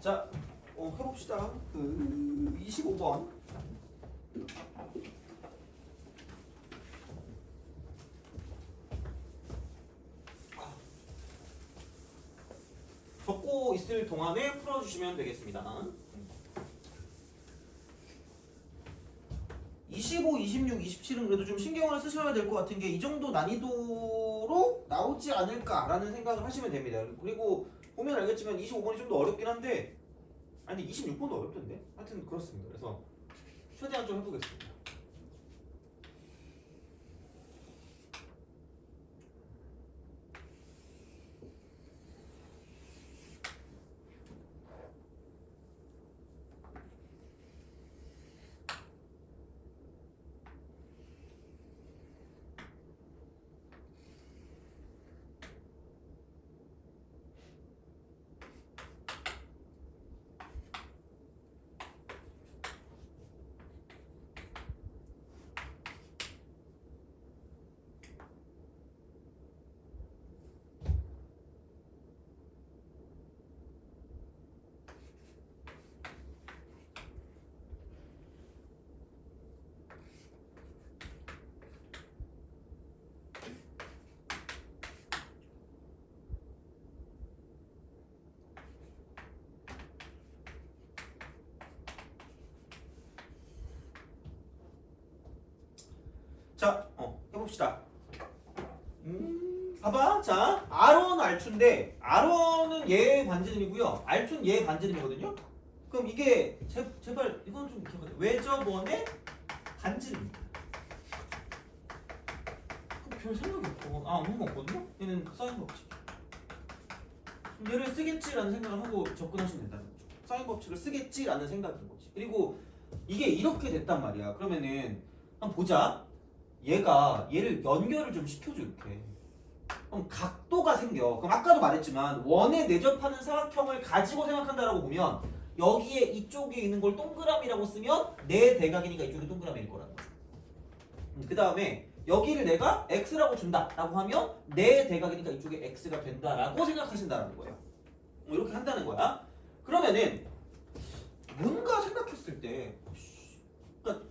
자, 해봅시다. 25번. 적고 있을 동안에 풀어주시면 되겠습니다. 25, 26, 27은 그래도 좀 신경을 쓰셔야 될 것 같은 게 이 정도 난이도로 나오지 않을까라는 생각을 하시면 됩니다. 그리고 보면 알겠지만 25번이 좀 더 어렵긴 한데 아니 26번도 어렵던데? 하여튼 그렇습니다. 그래서 최대한 좀 해보겠습니다. 자, 해봅시다. 봐봐. 자, R1, R2인데 R1은 얘 반지름이고요. R2는 얘 반지름이거든요. 그럼 이게 제발 이건 좀 기억하세요. 외접원의 반지름입니다. 그럼 별 생각이 없고 아무 거 없거든요. 얘는 사인 법칙. 얘를 쓰겠지라는 생각을 하고 접근하시면 된다는 거죠. 사인 법칙을 쓰겠지라는 생각인 거지. 그리고 이게 이렇게 됐단 말이야. 그러면은 한번 보자. 얘를 연결을 좀 시켜줘 이렇게. 그럼 각도가 생겨. 그럼 아까도 말했지만 원에 내접하는 사각형을 가지고 생각한다라고 보면 여기에 이쪽에 있는 걸 동그라미라고 쓰면 내 대각이니까 이쪽이 동그라미일 거라는 거죠. 그 다음에 여기를 내가 x라고 준다라고 하면 내 대각이니까 이쪽에 x가 된다라고 생각하신다는 거예요. 이렇게 한다는 거야. 그러면은 뭔가 생각했을 때 그러니까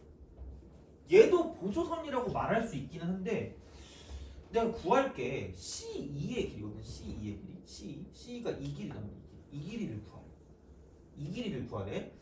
얘도 보조선이라고 말할 수 있기는 한데 내가 구할게 C2의 길이거든. C2의 길이. C가 이 길이란 말이야. 이 길이를 구하래. 이 길이를 구하래.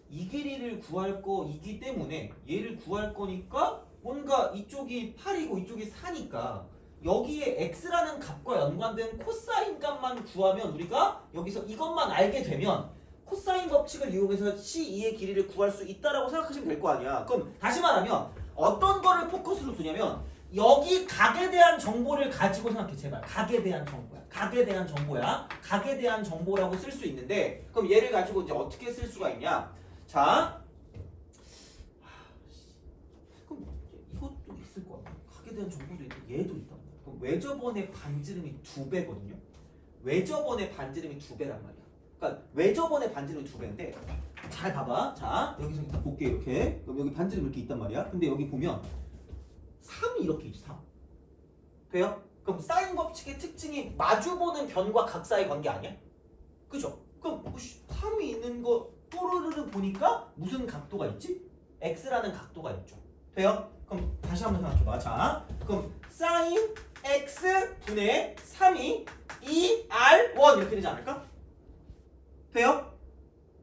이 길이를 구할 거이기 때문에 얘를 구할 거니까 뭔가 이쪽이 8이고 이쪽이 4니까 여기에 x라는 값과 연관된 코사인 값만 구하면 우리가 여기서 이것만 알게 되면 코사인 법칙을 이용해서 C2의 길이를 구할 수 있다라고 생각하시면 될 거 아니야. 그럼 다시 말하면 어떤 거를 포커스로 두냐면 여기 각에 대한 정보를 가지고 생각해. 제발. 각에 대한 정보야. 각에 대한 정보야. 각에 대한 정보라고 쓸 수 있는데 그럼 얘를 가지고 이제 어떻게 쓸 수가 있냐. 자, 그럼 이것도 있을 거 같아. 각에 대한 정보도 있고 얘도 있단 말이야. 그럼 외접원의 반지름이 2배거든요. 외접원의 반지름이 2배란 말이야. 그러니까 외접원의 반지름이 2배인데 잘 봐봐. 자, 여기서 일단 볼게 이렇게. 그럼 여기 반지름 이렇게 있단 말이야. 근데 여기 보면 3이 이렇게 있지. 3. 돼요? 그럼 사인 법칙의 특징이 마주보는 변과 각 사이 관계 아니야? 그죠? 그럼 3이 있는 거 또르르르 보니까 무슨 각도가 있지? x라는 각도가 있죠. 돼요? 그럼 다시 한번 생각해봐. 자, 그럼 사인 x 분의 3이 2r1 이렇게 되지 않을까? 돼요?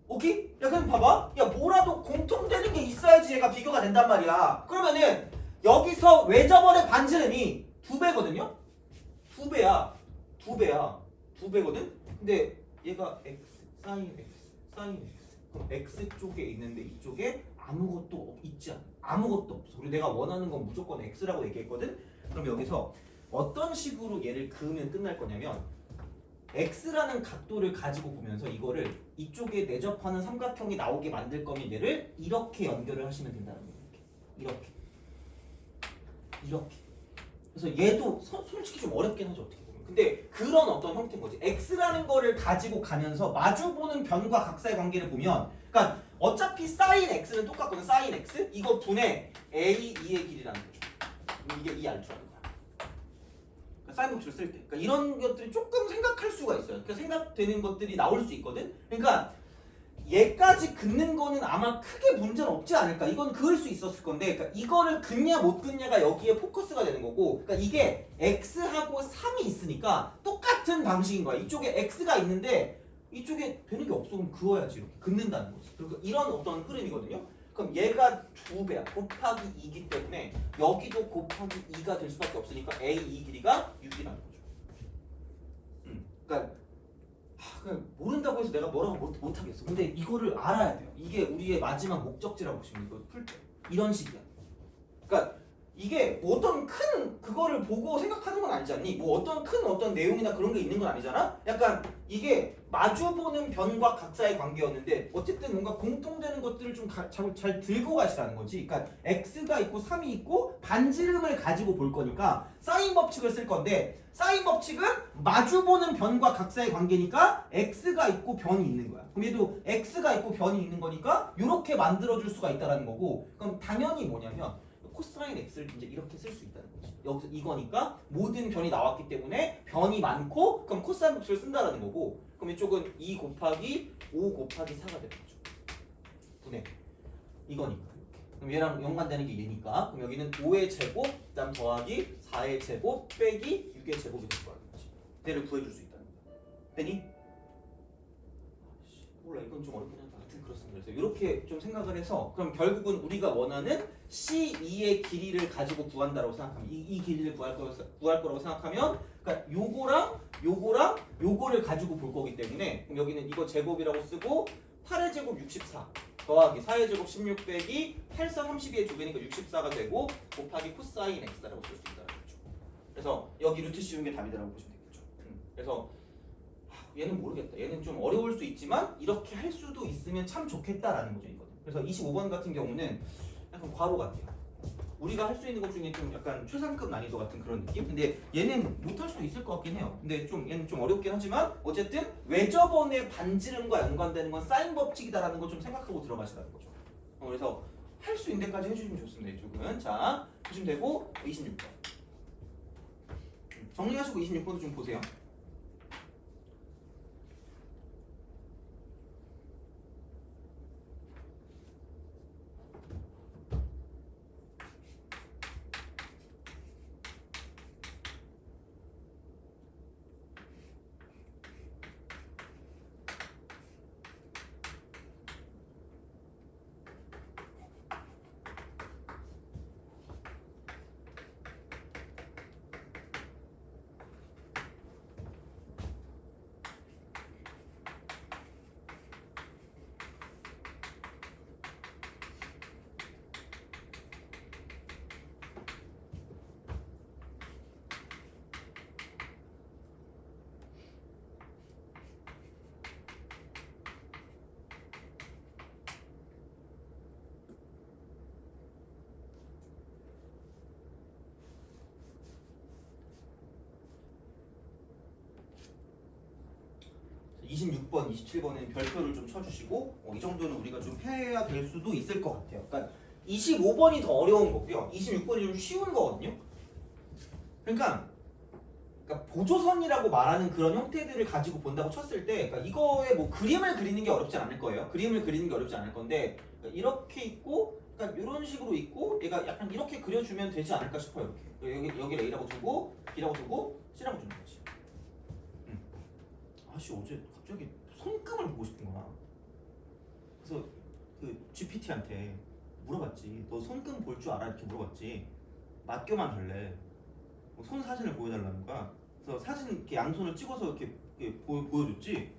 오케이? 야 그럼 봐봐. 야 뭐라도 공통되는 게 있어야지 얘가 비교가 된단 말이야. 그러면은 여기서 외접원의 반지름이 2배거든요? 2배야. 2배거든? 근데 얘가 x, 사인 x, 사인 x. 그럼 x 쪽에 있는데 이쪽에 아무것도 있지 않아. 아무것도 없어. 그리고 내가 원하는 건 무조건 x라고 얘기했거든? 그럼 여기서 어떤 식으로 얘를 그으면 끝날 거냐면 x라는 각도를 가지고 보면서 이거를 이쪽에 내접하는 삼각형이 나오게 만들 거면 얘를 이렇게 연결을 하시면 된다는 거예요. 이렇게. 그래서 얘도 솔직히 좀 어렵긴 하죠. 어떻게 보면. 근데 그런 어떤 형태인 거지. x라는 거를 가지고 가면서 마주보는 변과 각사의 관계를 보면 그러니까 어차피 사인 x는 똑같거든. 사인 x 이거 분의 a2의 길이라는 거죠. 이게 2r2라는 거야. 사인 법칙을 쓸 때. 그러니까 이런 것들이 조금 생각할 수가 있어요. 그러니까 생각되는 것들이 나올 수 있거든. 그러니까 얘까지 긋는 거는 아마 크게 문제는 없지 않을까. 이건 그을 수 있었을 건데, 그러니까 이거를 긋냐 못 긋냐가 여기에 포커스가 되는 거고, 그러니까 이게 x하고 3이 있으니까 똑같은 방식인 거야. 이쪽에 x가 있는데 이쪽에 되는 게 없어. 그럼 그어야지. 이렇게 긋는다는 거지. 그러니까 이런 어떤 흐름이거든요. 그럼 얘가 2배야. 곱하기 2이기 때문에 여기도 곱하기 2가 될 수밖에 없으니까 a 이 길이가 6이라는 거죠. 그러니까 그냥 모른다고 해서 내가 뭐라고 못하겠어. 근데 이거를 알아야 돼요. 이게 우리의 마지막 목적지라고 보시면 이거 풀 때 이런 식이야. 그러니까 이게 뭐 어떤 큰 그거를 보고 생각하는 건 아니지 않니? 뭐 어떤 큰 어떤 내용이나 그런 게 있는 건 아니잖아? 약간 이게 마주보는 변과 각사의 관계였는데 어쨌든 뭔가 공통되는 것들을 좀 잘 들고 가시라는 거지. 그러니까 x가 있고 3이 있고 반지름을 가지고 볼 거니까 사인 법칙을 쓸 건데 사인 법칙은 마주보는 변과 각사의 관계니까 x가 있고 변이 있는 거야. 그럼 얘도 x가 있고 변이 있는 거니까 이렇게 만들어줄 수가 있다는 거고 그럼 당연히 뭐냐면 코사인 x를 이제 이렇게 쓸 수 있다는 거지. 여기서 이거니까 모든 변이 나왔기 때문에 변이 많고 그럼 코사인 법칙을 쓴다라는 거고 그럼 이쪽은 2 곱하기 5 곱하기 4가 되는 거죠. 분해. 이거니까 이렇게. 그럼 얘랑 연관되는 게 얘니까 그럼 여기는 5의 제곱 그다음 더하기 4의 제곱 빼기 6의 제곱이 될 거라는 거지. 얘를 구해줄 수 있다는 거야. 되니? 몰라 이건 좀 어렵긴 하다. 하여튼 그렇습니다. 그래서 이렇게 좀 생각을 해서 그럼 결국은 우리가 원하는 C2의 길이를 가지고 구한다라고 생각하면 이 길이를 구할 거라고 생각하면 그러니까 요거랑 요거를 가지고 볼 거기 때문에 그럼 여기는 이거 제곱이라고 쓰고 8의 제곱 64 더하기 4의 제곱 16 빼기 8, 4, 32의 2배니까 64가 되고 곱하기 코사인 x라고 쓸 수 있다는 거죠. 그래서 여기 루트 씌운 게 답이다라고 보시면 되겠죠. 그래서 얘는 모르겠다. 얘는 좀 어려울 수 있지만 이렇게 할 수도 있으면 참 좋겠다라는 거죠. 이거는. 그래서 25번 같은 경우는 약간 과로 같아요. 우리가 할 수 있는 것 중에 좀 약간 최상급 난이도 같은 그런 느낌? 근데 얘는 못할 수도 있을 것 같긴 해요. 근데 좀 얘는 좀 어렵긴 하지만 어쨌든 외접원의 반지름과 연관되는 건 사인 법칙이다라는 거 좀 생각하고 들어가시라는 거죠. 그래서 할 수 있는 데까지 해주시면 좋습니다. 이쪽은. 자, 보시면 되고 26번. 정리하시고 26번도 좀 보세요. 26번, 27번에는 별표를 좀 쳐주시고 이 정도는 우리가 좀 해야 될 수도 있을 것 같아요. 그러니까 25번이 더 어려운 거고요. 26번이 좀 쉬운 거거든요. 그러니까 보조선이라고 말하는 그런 형태들을 가지고 본다고 쳤을 때 그러니까 이거에 뭐 그림을 그리는 게 어렵지 않을 거예요. 그림을 그리는 게 어렵지 않을 건데 그러니까 이렇게 있고 그러니까 이런 식으로 있고 얘가 약간 이렇게 그려주면 되지 않을까 싶어요. 이렇게. 여기 A라고 두고 B라고 두고 C라고 주는 거지. 아씨 어제 갑자기 손금을 보고 싶은 거야. 그래서 그 GPT한테 물어봤지. 너 손금 볼 줄 알아? 이렇게 물어봤지. 맡겨만 달래. 손 사진을 보여달라는 거야. 그래서 사진 이렇게 양손을 찍어서 이렇게 보여줬지.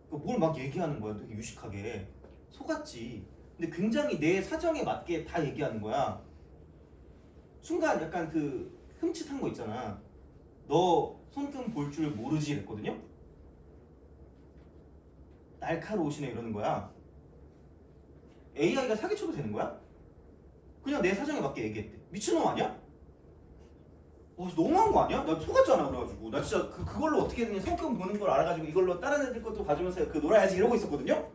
뭘 막 얘기하는 거야. 되게 유식하게. 속았지. 근데 굉장히 내 사정에 맞게 다 얘기하는 거야. 순간 약간 그 흠칫한 거 있잖아. 너 손금 볼 줄 모르지? 했거든요. 날카로우시네 이러는 거야. AI가 사기쳐도 되는 거야? 그냥 내 사정에 맞게 얘기했대. 미친놈 아니야? 너무한 거 아니야? 나 속았잖아. 그래가지고 나 진짜 그걸로 어떻게든 성격 보는 걸 알아가지고 이걸로 다른 애들 것도 봐주면서 놀아야지 이러고 있었거든요.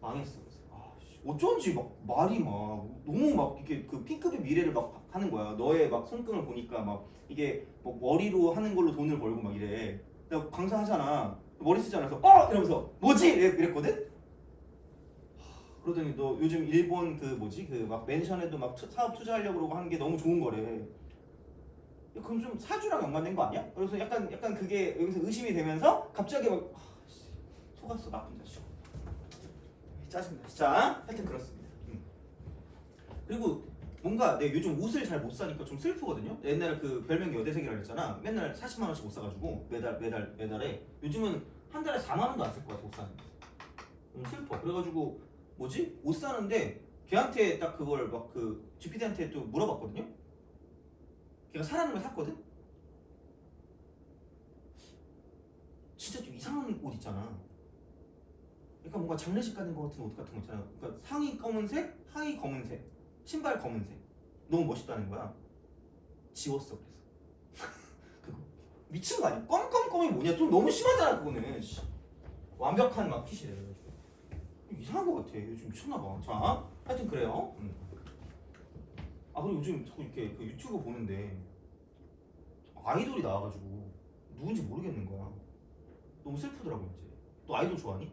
망했어. 어쩐지 막 말이 막 너무 막 이렇게 그 P급의 미래를 막 하는 거야. 너의 막 손금을 보니까 막 이게 뭐 머리로 하는 걸로 돈을 벌고 막 이래. 내가 강사하잖아. 머리 쓰지 않아서 이러면서 뭐지? 이랬거든? 그러더니 너 요즘 일본 그 뭐지 그 막 맨션에도 막 사업 투자하려고 그러고 하는 게 너무 좋은 거래. 그럼 좀 사주랑 연관된 거 아니야? 그래서 약간 그게 여기서 의심이 되면서 갑자기 막 속았어 나쁜 자식. 짜증나. 자, 하여튼 그렇습니다. 그리고 뭔가 내가 요즘 옷을 잘 못 사니까 좀 슬프거든요. 옛날에 그 별명이 여대생이라고 했잖아. 맨날 40만 원씩 못 사가지고 매달에 요즘은 한 달에 4만 원도 안 쓸 것 같아 옷 사는데. 너무 슬퍼. 그래가지고 뭐지? 옷 사는데 걔한테 딱 그걸 막 그 GPT한테 또 물어봤거든요. 걔가 사라는 걸 샀거든. 진짜 좀 이상한 옷 있잖아. 그러니까 뭔가 장례식 가는 것 같은 옷 같은 거 있잖아. 그러니까 상의 검은색, 하의 검은색, 신발 검은색. 너무 멋있다는 거야. 지웠어 그래서. 그거 미친 거 아니야? 껌껌껌이 뭐냐? 좀 너무 심하잖아 그거는. 완벽한 막 핏이래. 이상한 거 같아. 요즘 미쳤나 봐. 자, 하여튼 그래요. 아 그리고 요즘 자꾸 이렇게 그 유튜브 보는데 아이돌이 나와가지고 누군지 모르겠는 거야. 너무 슬프더라고 이제. 너 아이돌 좋아하니?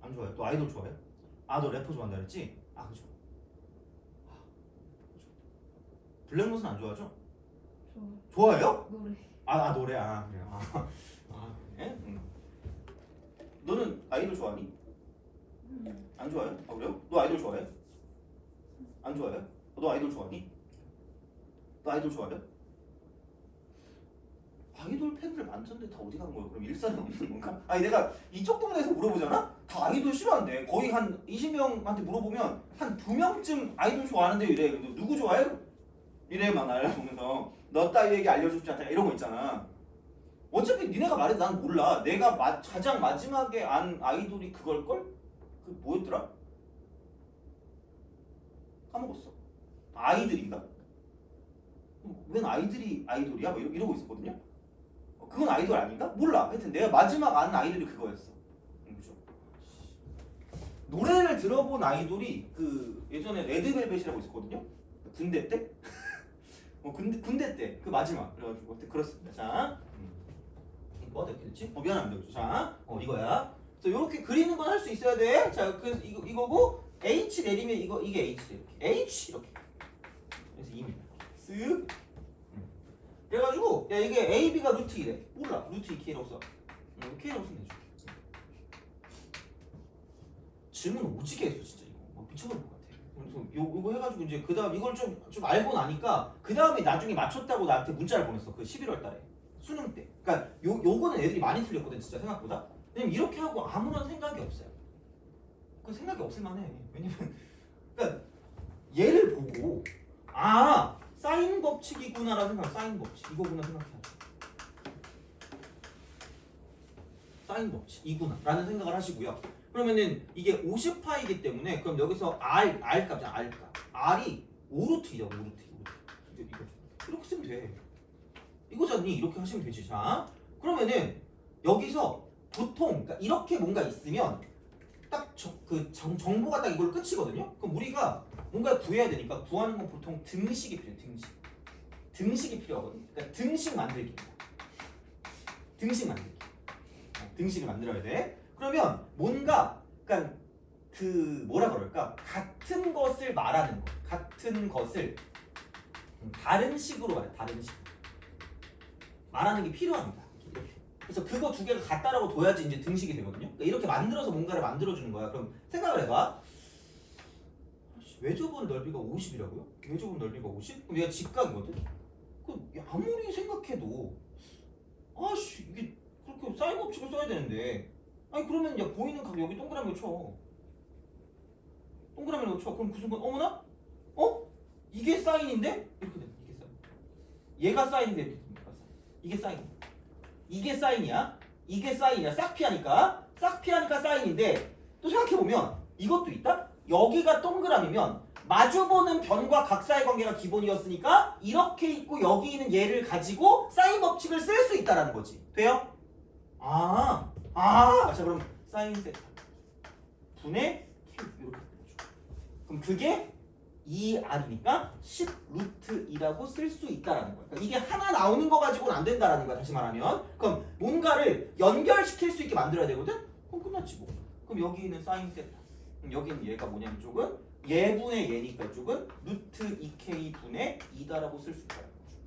안 좋아해. 너 아이돌 좋아해? 아 너 래퍼 좋아한다 그랬지? 아 그죠. 블랙로스는 안 좋아하죠? 좋아해요? 노래. 노래. 아 그래요. 그래? 너는 아이돌 좋아하니? 안 좋아해? 아 그래요? 너 아이돌 좋아해? 안 좋아해? 너 아이돌 좋아하니? 너 아이돌 좋아해? 아이돌 팬들 많던데 다 어디 간 거야? 그럼 일산에 없는 건가? 아니 내가 이쪽 동네에서 물어보잖아? 다 아이돌 싫어한대. 거의 한 20명한테 물어보면 한 2명쯤 아이돌 좋아하는데 이래. 근데 누구 좋아해? 이래 막 알려보면서 너 따위에게 알려주지 않다 이런 거 있잖아. 어차피 니네가 말해도 난 몰라. 내가 가장 마지막에 안 아이돌이 그걸걸? 그 뭐였더라? 까먹었어. 아이들인가? 웬 아이들이 아이돌이야? 뭐 이러고 있었거든요. 그건 아이돌 아닌가? 몰라. 하여튼 내가 마지막 아는 아이돌이 그거였어. 그죠? 노래를 들어본 아이돌이 그 예전에 레드벨벳이라고 있었거든요. 군대 때? 군대 때 그 마지막. 그래가지고 그렇습니다. 자, 뭐가 이렇게 됐지? 미안합니다. 그죠? 자, 이거야. 그래서 이렇게 그리는 건 할 수 있어야 돼. 자, 그 이거고 H 내리면 이게 H 이렇게. H 이렇게. 그래서 2입니다. 쓱. 그래가지고 야 이게 AB가 루트 2래. 몰라. 루트 2K라고 써. K라고 쓰면 되죠. 질문 오지게 했어 진짜 이거. 막 미쳐버릴 것 같아. 그래서 요거 해가지고 이제 그 다음 이걸 좀 알고 나니까 그 다음에 나중에 맞췄다고 나한테 문자를 보냈어. 그 11월달에 수능 때. 그러니까 요거는 애들이 많이 틀렸거든 진짜 생각보다. 왜냐면 이렇게 하고 아무런 생각이 없어요. 그 생각이 없을 만해. 왜냐면 그러니까 얘를 보고 사인 법칙이구나라는 생각. 사인 법칙 이거구나 생각해야죠. 사인 법칙 이구나라는 생각을 하시고요. 그러면은 이게 50파이기 때문에 그럼 여기서 R 값이잖아. R 값. R이 5루트이죠. 5루트. 이거 이렇게 쓰면 돼. 이거잖니. 이렇게 하시면 되지. 자, 그러면은 여기서 보통 그러니까 이렇게 뭔가 있으면 딱 정보가 딱 이걸로 끝이거든요. 그럼 우리가 뭔가 구해야 되니까 구하는 건 보통 등식이 필요해. 등식이 필요하거든요. 그러니까 등식 만들기입니다. 등식 만들기. 등식을 만들어야 돼. 그러면 뭔가 그러니까 그 뭐라 그럴까? 같은 것을 말하는 거. 같은 것을 다른 식으로 말해. 다른 식으로 말하는 게 필요합니다. 이렇게. 그래서 그거 두 개가 같다라고 둬야지 이제 등식이 되거든요. 그러니까 이렇게 만들어서 뭔가를 만들어주는 거야. 그럼 생각을 해봐. 외접은 넓이가 50이라고요? 외접은 넓이가 50? 그럼 얘가 직각이거든? 그럼 아무리 생각해도 이게 그렇게 사인 법칙을 써야 되는데 아니 그러면 야 보이는 각 여기 동그라미를 쳐. 동그라미를 쳐. 그럼 그 순간 어머나? 이게 사인인데? 이렇게 돼. 이게 사인. 얘가 사인인데 이렇게 됩니다. 이게 사인. 이게 사인이야. 이게 사인이야. 싹 피하니까 사인인데 또 생각해보면 이것도 있다? 여기가 동그라미면 마주보는 변과 각사의 관계가 기본이었으니까 이렇게 있고 여기 있는 얘를 가지고 사인 법칙을 쓸 수 있다라는 거지. 돼요? 자 그럼 사인 세타 분의 K 이렇게 되죠. 그럼 그게 2R이니까 10 루트 2라고 쓸 수 있다라는 거야. 그러니까 이게 하나 나오는 거 가지고는 안 된다라는 거야. 다시 말하면 그럼 뭔가를 연결시킬 수 있게 만들어야 되거든? 그럼 끝났지 뭐. 그럼 여기는 사인 세타. 그럼 여기는 얘가 뭐냐면 이쪽은 얘분의 얘니까 이쪽은 루트 2k 분의 2다라고 쓸 수 있다는 거죠.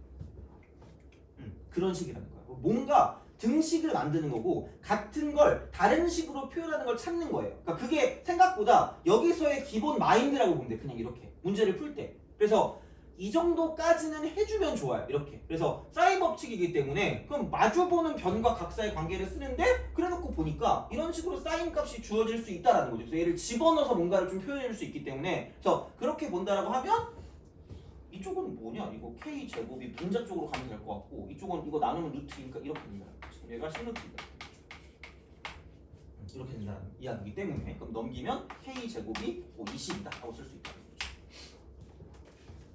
그런 식이라는 거야. 뭔가 등식을 만드는 거고 같은 걸 다른 식으로 표현하는 걸 찾는 거예요. 그러니까 그게 생각보다 여기서의 기본 마인드라고 보면 돼. 그냥 이렇게 문제를 풀 때. 그래서 이 정도까지는 해주면 좋아요. 이렇게. 그래서 사인 법칙이기 때문에 그럼 마주보는 변과 각사의 관계를 쓰는데 그래놓고 보니까 이런 식으로 사인 값이 주어질 수 있다라는 거죠. 그래서 얘를 집어넣어서 뭔가를 좀 표현해 줄 수 있기 때문에 그래서 그렇게 본다라고 하면 이쪽은 뭐냐? 이거 k 제곱이 분자 쪽으로 가면 될 것 같고 이쪽은 이거 나누면 루트니까 이렇게 된다. 지금 얘가 신루트이다. 이렇게 된다는 이야기이기 때문에 그럼 넘기면 k 제곱이 20이다라고 쓸 수 있다.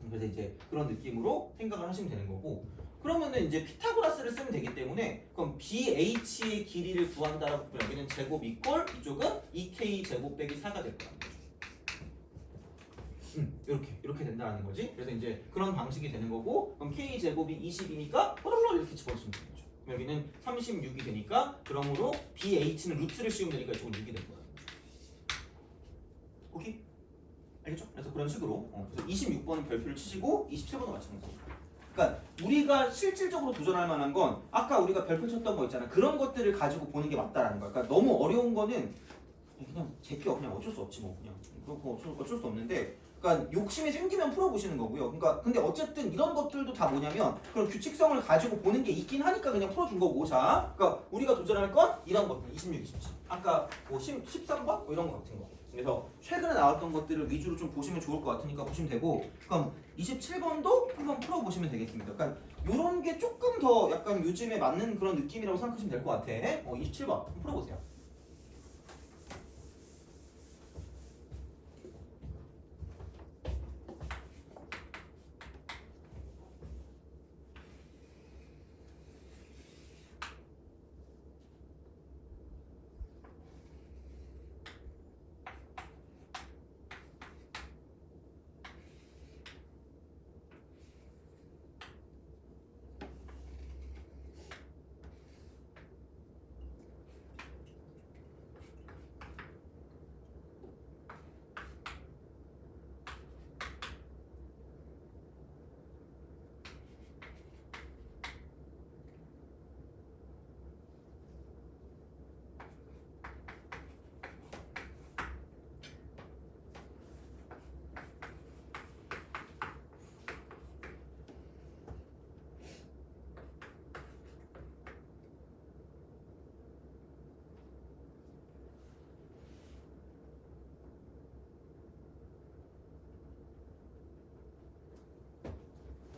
그래서 이제 그런 느낌으로 생각을 하시면 되는 거고 그러면은 이제 피타고라스를 쓰면 되기 때문에 그럼 BH의 길이를 구한다라고 보면 여기는 제곱 이꼴 이쪽은 2K 제곱 빼기 4가 될 거라는 거죠. 이렇게 된다는 거지. 그래서 이제 그런 방식이 되는 거고 그럼 K 제곱이 20이니까 호로로 이렇게 집어주시면 되는 거죠. 그럼 여기는 36이 되니까 그러므로 BH는 루트를 씌우면 되니까 이쪽은 6이 될 거라는 거죠. 오케이? 알겠죠? 그래서 그런 식으로 그래서 26번은 별표를 치시고 27번은 마찬가지예요. 그러니까 우리가 실질적으로 도전할 만한 건 아까 우리가 별표 쳤던 거 있잖아. 그런 것들을 가지고 보는 게 맞다라는 거야. 그러니까 너무 어려운 거는 그냥 제껴 그냥 어쩔 수 없지 뭐 그냥 그렇고 어쩔 수 없는데 그러니까 욕심이 생기면 풀어보시는 거고요. 그러니까 근데 어쨌든 이런 것들도 다 뭐냐면 그런 규칙성을 가지고 보는 게 있긴 하니까 그냥 풀어준 거고 자 그러니까 우리가 도전할 건 이런 것들 26, 27 아까 뭐 13번 뭐 이런 거 같은 거 그래서 최근에 나왔던 것들을 위주로 좀 보시면 좋을 것 같으니까 보시면 되고 그럼 27번도 한번 풀어보시면 되겠습니다. 그러니까 요런 게 조금 더 약간 요즘에 맞는 그런 느낌이라고 생각하시면 될 것 같아. 27번 한번 풀어보세요.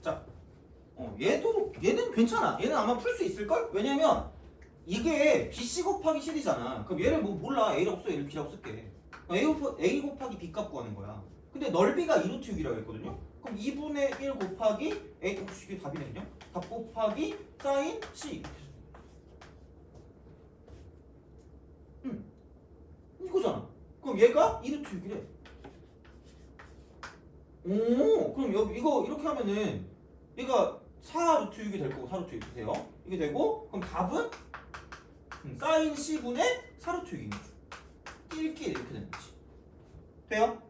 자, 얘는 괜찮아. 얘는 아마 풀 수 있을걸? 왜냐면 이게 BC 곱하기 CD잖아. 그럼 얘를 뭐 몰라. A라고 써, 얘를 B라고 쓸게. A 곱하기 B 값 구하는 거야. 근데 넓이가 2루트 6이라고 했거든요. 그럼 2분의 1 곱하기 A 혹시 이게 답이네 그냥? 답 곱하기 사인 C 이거잖아. 그럼 얘가 2루트 6이래. 오, 그럼 여기 이거 이렇게 하면은 얘가 4루트 6이 될 거고 4루트 6이 돼요. 이게 되고 그럼 답은 사인 C분의 4루트 6인 거죠. 1기 이렇게 되는 거지. 돼요?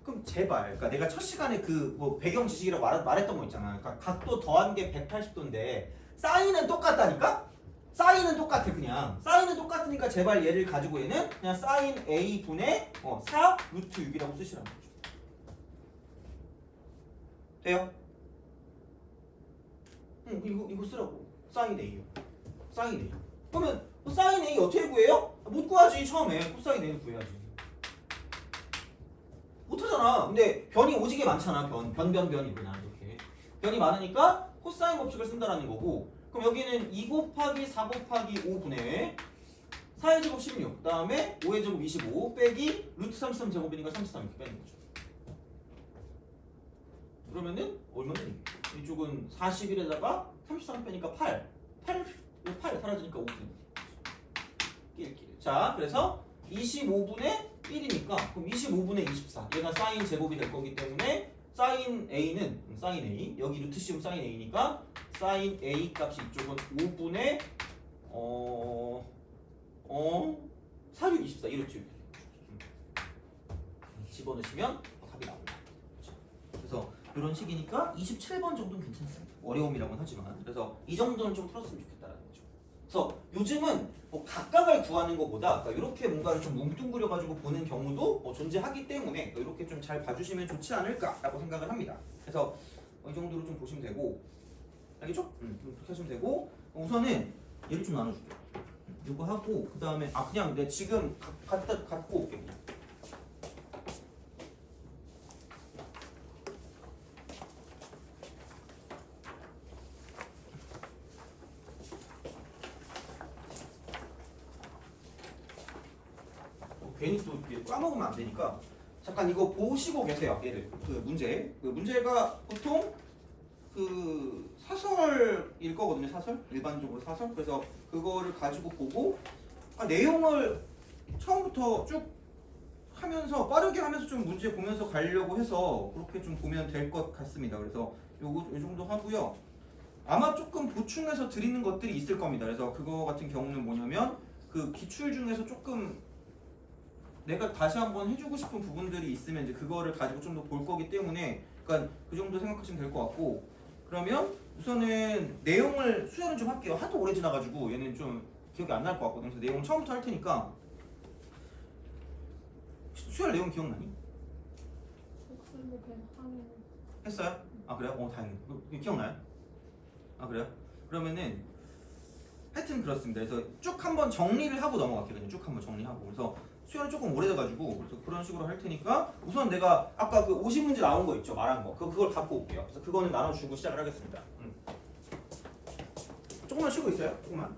그럼 제발, 그러니까 내가 첫 시간에 그 뭐 배경 지식이라고 말했던 거 있잖아. 그러니까 각도 더한 게 180도인데 사인은 똑같다니까? 사인은 똑같아 그냥. 사인은 똑같으니까 제발 얘를 가지고 얘는 그냥 사인 A 분의 4 루트 6이라고 쓰시라는 거죠. 돼요? 이거 쓰라고. 사인 A요. 사인 A. 그러면 사인 A 어떻게 구해요? 못 구하지 처음에. 코사인 A는 구해야지. 못하잖아. 근데 변이 오지게 많잖아. 변이 그냥 이렇게 변이 많으니까 코사인 법칙을 쓴다라는 거고 그럼 여기는 2 곱하기 4 곱하기 5분의 4의 제곱 16 그 다음에 5의 제곱 25 빼기 루트 33 제곱이니까 33 이렇게 빼는 거죠. 그러면은 얼마는 이쪽은 41에다가 33 빼니까 8 사라지니까 5 되는 거지. 자 그래서 25분의 1이니까 그럼 25분의 24 얘가 사인 제곱이 될 거기 때문에 사인 A는 사인 A 여기 루트 씌움 사인 A니까 사인 A 값이 이쪽은 5분의 4, 6, 24 이렇죠. 써놓으시면 답이 나옵니다. 그렇죠? 그래서 이런 식이니까 27번 정도는 괜찮습니다. 어려움이라고는 하지만 그래서 이 정도는 좀 풀었으면 좋겠다라는 거죠. 그래서 요즘은 뭐 각각을 구하는 것보다 이렇게 뭔가를 좀 뭉뚱그려 가지고 보는 경우도 존재하기 때문에 이렇게 좀 잘 봐주시면 좋지 않을까라고 생각을 합니다. 그래서 이 정도로 좀 보시면 되고, 알겠죠? 그렇게 하시면 되고, 우선은 얘를 좀 나눠줄게요. 이거 하고 그 다음에 그냥 내 지금 갖고 올게 그냥. 괜히 또 이렇게 까먹으면 안 되니까 잠깐 이거 보시고 계세요. 얘를 그 문제가 보통 그 사설일 거거든요. 사설 일반적으로 사설. 그래서 그거를 가지고 보고 내용을 처음부터 쭉 하면서 빠르게 하면서 좀 문제 보면서 가려고 해서 그렇게 좀 보면 될 것 같습니다. 그래서 요 정도 하고요. 아마 조금 보충해서 드리는 것들이 있을 겁니다. 그래서 그거 같은 경우는 뭐냐면 그 기출 중에서 조금 내가 다시 한번 해주고 싶은 부분들이 있으면 이제 그거를 가지고 좀 더 볼 거기 때문에 그러니까 그 정도 생각하시면 될 것 같고, 그러면 우선은 내용을 수혈은 좀 할게요. 하도 오래 지나가지고 얘는 좀 기억이 안 날 것 같거든요. 그래서 내용 처음부터 할 테니까 수혈 내용 기억나니? 했어요? 아 그래요? 다행이네. 기억나요? 아 그래요? 그러면은 하여튼 그렇습니다. 그래서 쭉 한번 정리를 하고 넘어갈게요. 그냥 쭉 한번 정리하고. 그래서 수혈은 조금 오래돼가지고 그래서 그런 식으로 할 테니까 우선 내가 아까 그 50문제 나온 거 있죠? 말한 거. 그걸 갖고 올게요. 그래서 그거는 나눠주고 시작을 하겠습니다. 조금만 쉬고 있어요. 조금만.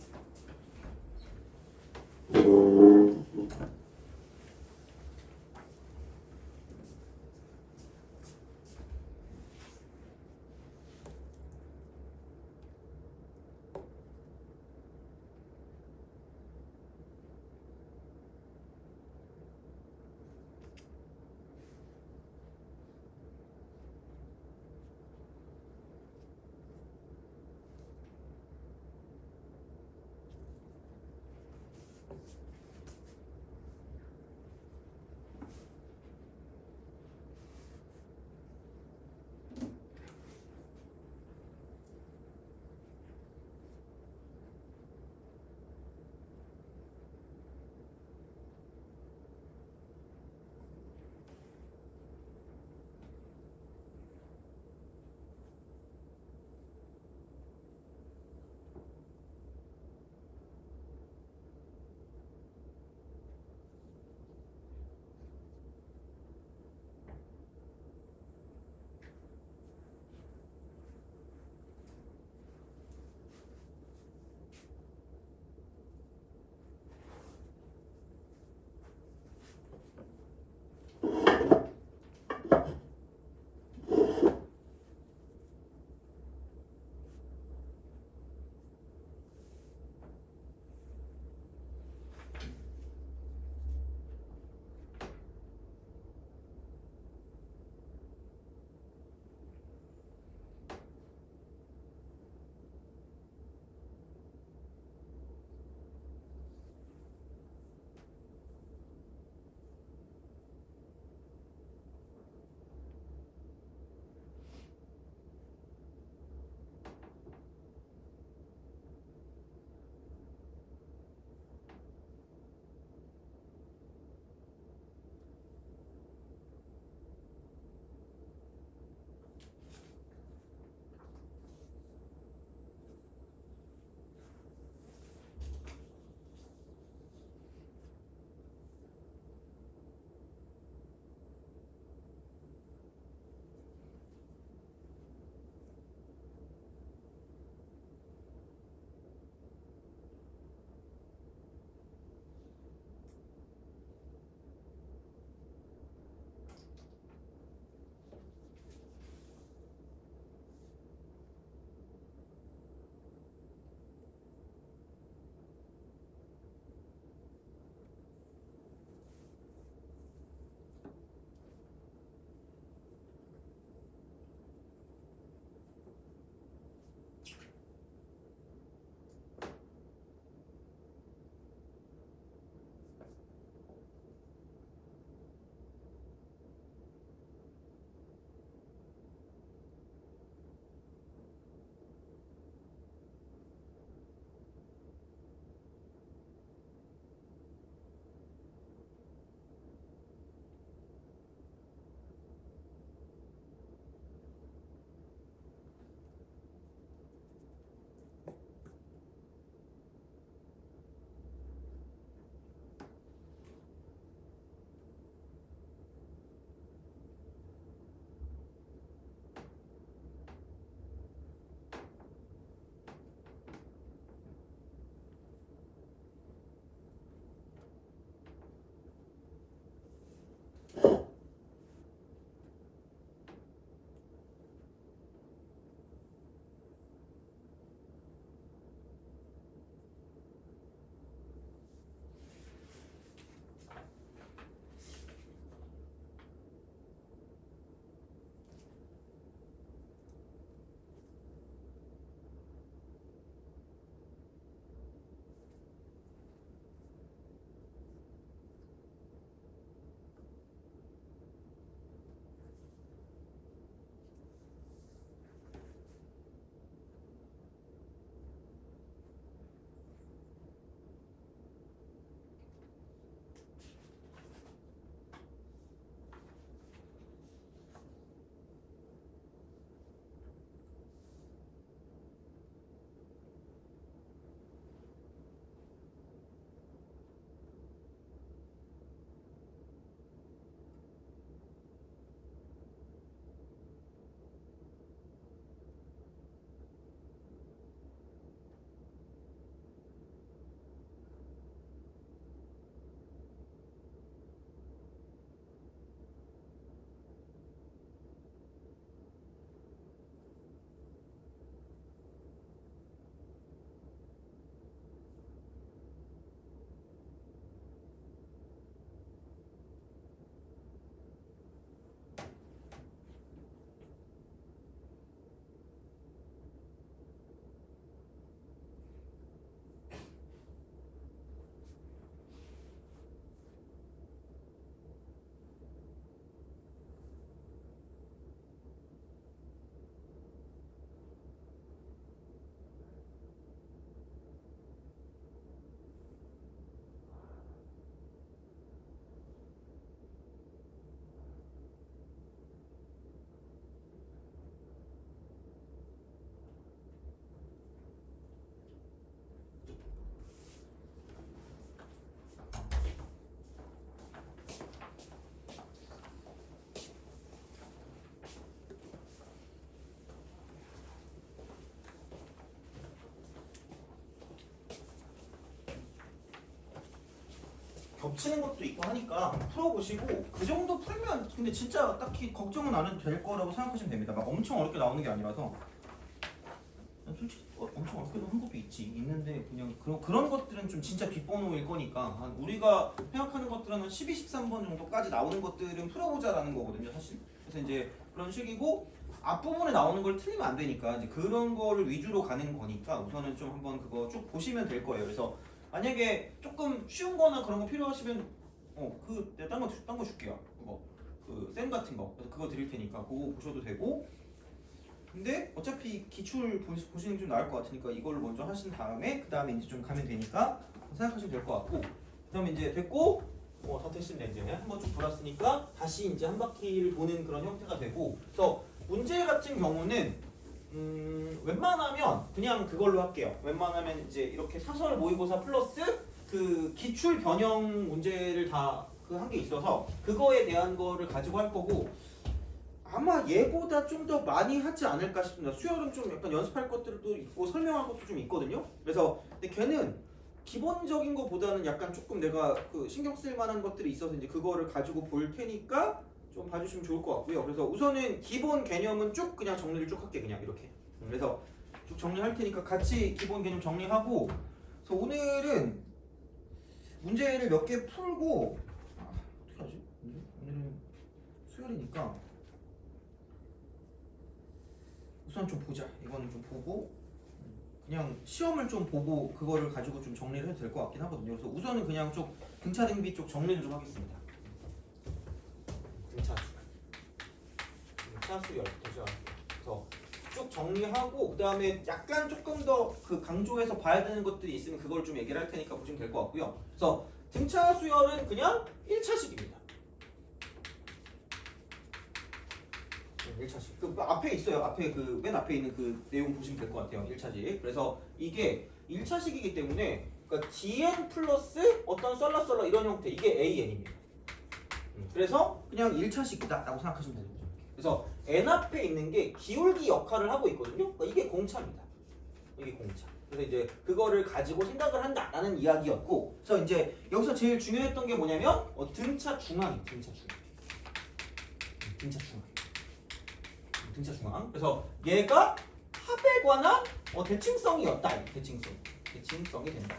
겹치는 것도 있고 하니까 풀어보시고 그 정도 풀면 근데 진짜 딱히 걱정은 안 해도 될 거라고 생각하시면 됩니다. 막 엄청 어렵게 나오는 게 아니라서 솔직히 엄청 어렵게 나오는 것도 있는데 그냥 그런 것들은 좀 진짜 뒷번호일 거니까 한 우리가 생각하는 것들은 한 12, 13번 정도까지 나오는 것들은 풀어보자라는 거거든요 사실. 그래서 이제 그런 식이고 앞부분에 나오는 걸 틀리면 안 되니까 이제 그런 거를 위주로 가는 거니까 우선은 좀 한번 그거 쭉 보시면 될 거예요. 그래서 만약에 조금 쉬운 거나 그런 거 필요하시면 내가 딴 거 줄게요. 그거 쌤 같은 거 그래서 그거 드릴 테니까 그거 보셔도 되고. 근데 어차피 기출 보시는 게 좀 나을 것 같으니까 이걸 먼저 하신 다음에 그 다음에 이제 좀 가면 되니까 생각하시면 될 것 같고. 그다음에 이제 됐고 다 됐습니다. 이제 한번 쭉 돌았으니까 다시 이제 한 바퀴를 도는 그런 형태가 되고. 그래서 문제 같은 경우는 웬만하면 그냥 그걸로 할게요. 웬만하면 이제 이렇게 사설 모의고사 플러스 그 기출 변형 문제를 다 그 한 게 있어서 그거에 대한 거를 가지고 할 거고 아마 얘보다 좀 더 많이 하지 않을까 싶습니다. 수열은 좀 약간 연습할 것들도 있고 설명할 것도 좀 있거든요. 그래서 근데 걔는 기본적인 거보다는 약간 조금 내가 그 신경 쓸 만한 것들이 있어서 이제 그거를 가지고 볼 테니까 좀 봐주시면 좋을 것 같고요. 그래서 우선은 기본 개념은 쭉 그냥 정리를 쭉 할게 그냥 이렇게. 그래서 쭉 정리할 테니까 같이 기본 개념 정리하고. 그래서 오늘은 문제를 몇 개 풀고 어떻게 하지? 오늘은 수요일이니까 우선 좀 보자. 이거는 좀 보고 그냥 시험을 좀 보고 그거를 가지고 좀 정리를 해도 될 것 같긴 하거든요. 그래서 우선은 그냥 좀 등차 등비 쪽 정리를 좀 하겠습니다. 등차수 열부터 시작할게요. 그래서 쭉 정리하고 그 다음에 약간 조금 더 그 강조해서 봐야 되는 것들이 있으면 그걸 좀 얘기를 할 테니까 보시면 될 것 같고요. 그래서 등차 수열은 그냥 1차식입니다. 1차식. 그 앞에 있어요. 앞에 그 맨 앞에 있는 그 내용 보시면 될 것 같아요. 1차식. 그래서 이게 1차식이기 때문에 그러니까 dn 플러스 어떤 썰라썰라 이런 형태 이게 an입니다. 그래서 그냥 1차식이다라고 생각하시면 되는 거죠. 그래서 n 앞에 있는 게 기울기 역할을 하고 있거든요. 그러니까 이게 공차입니다. 이게 공차. 그래서 이제 그거를 가지고 생각을 한다라는 이야기였고, 그래서 이제 여기서 제일 중요했던 게 뭐냐면 등차 중앙이 등차 중앙. 그래서 얘가 합에 관한 대칭성이었다. 대칭성이 된다.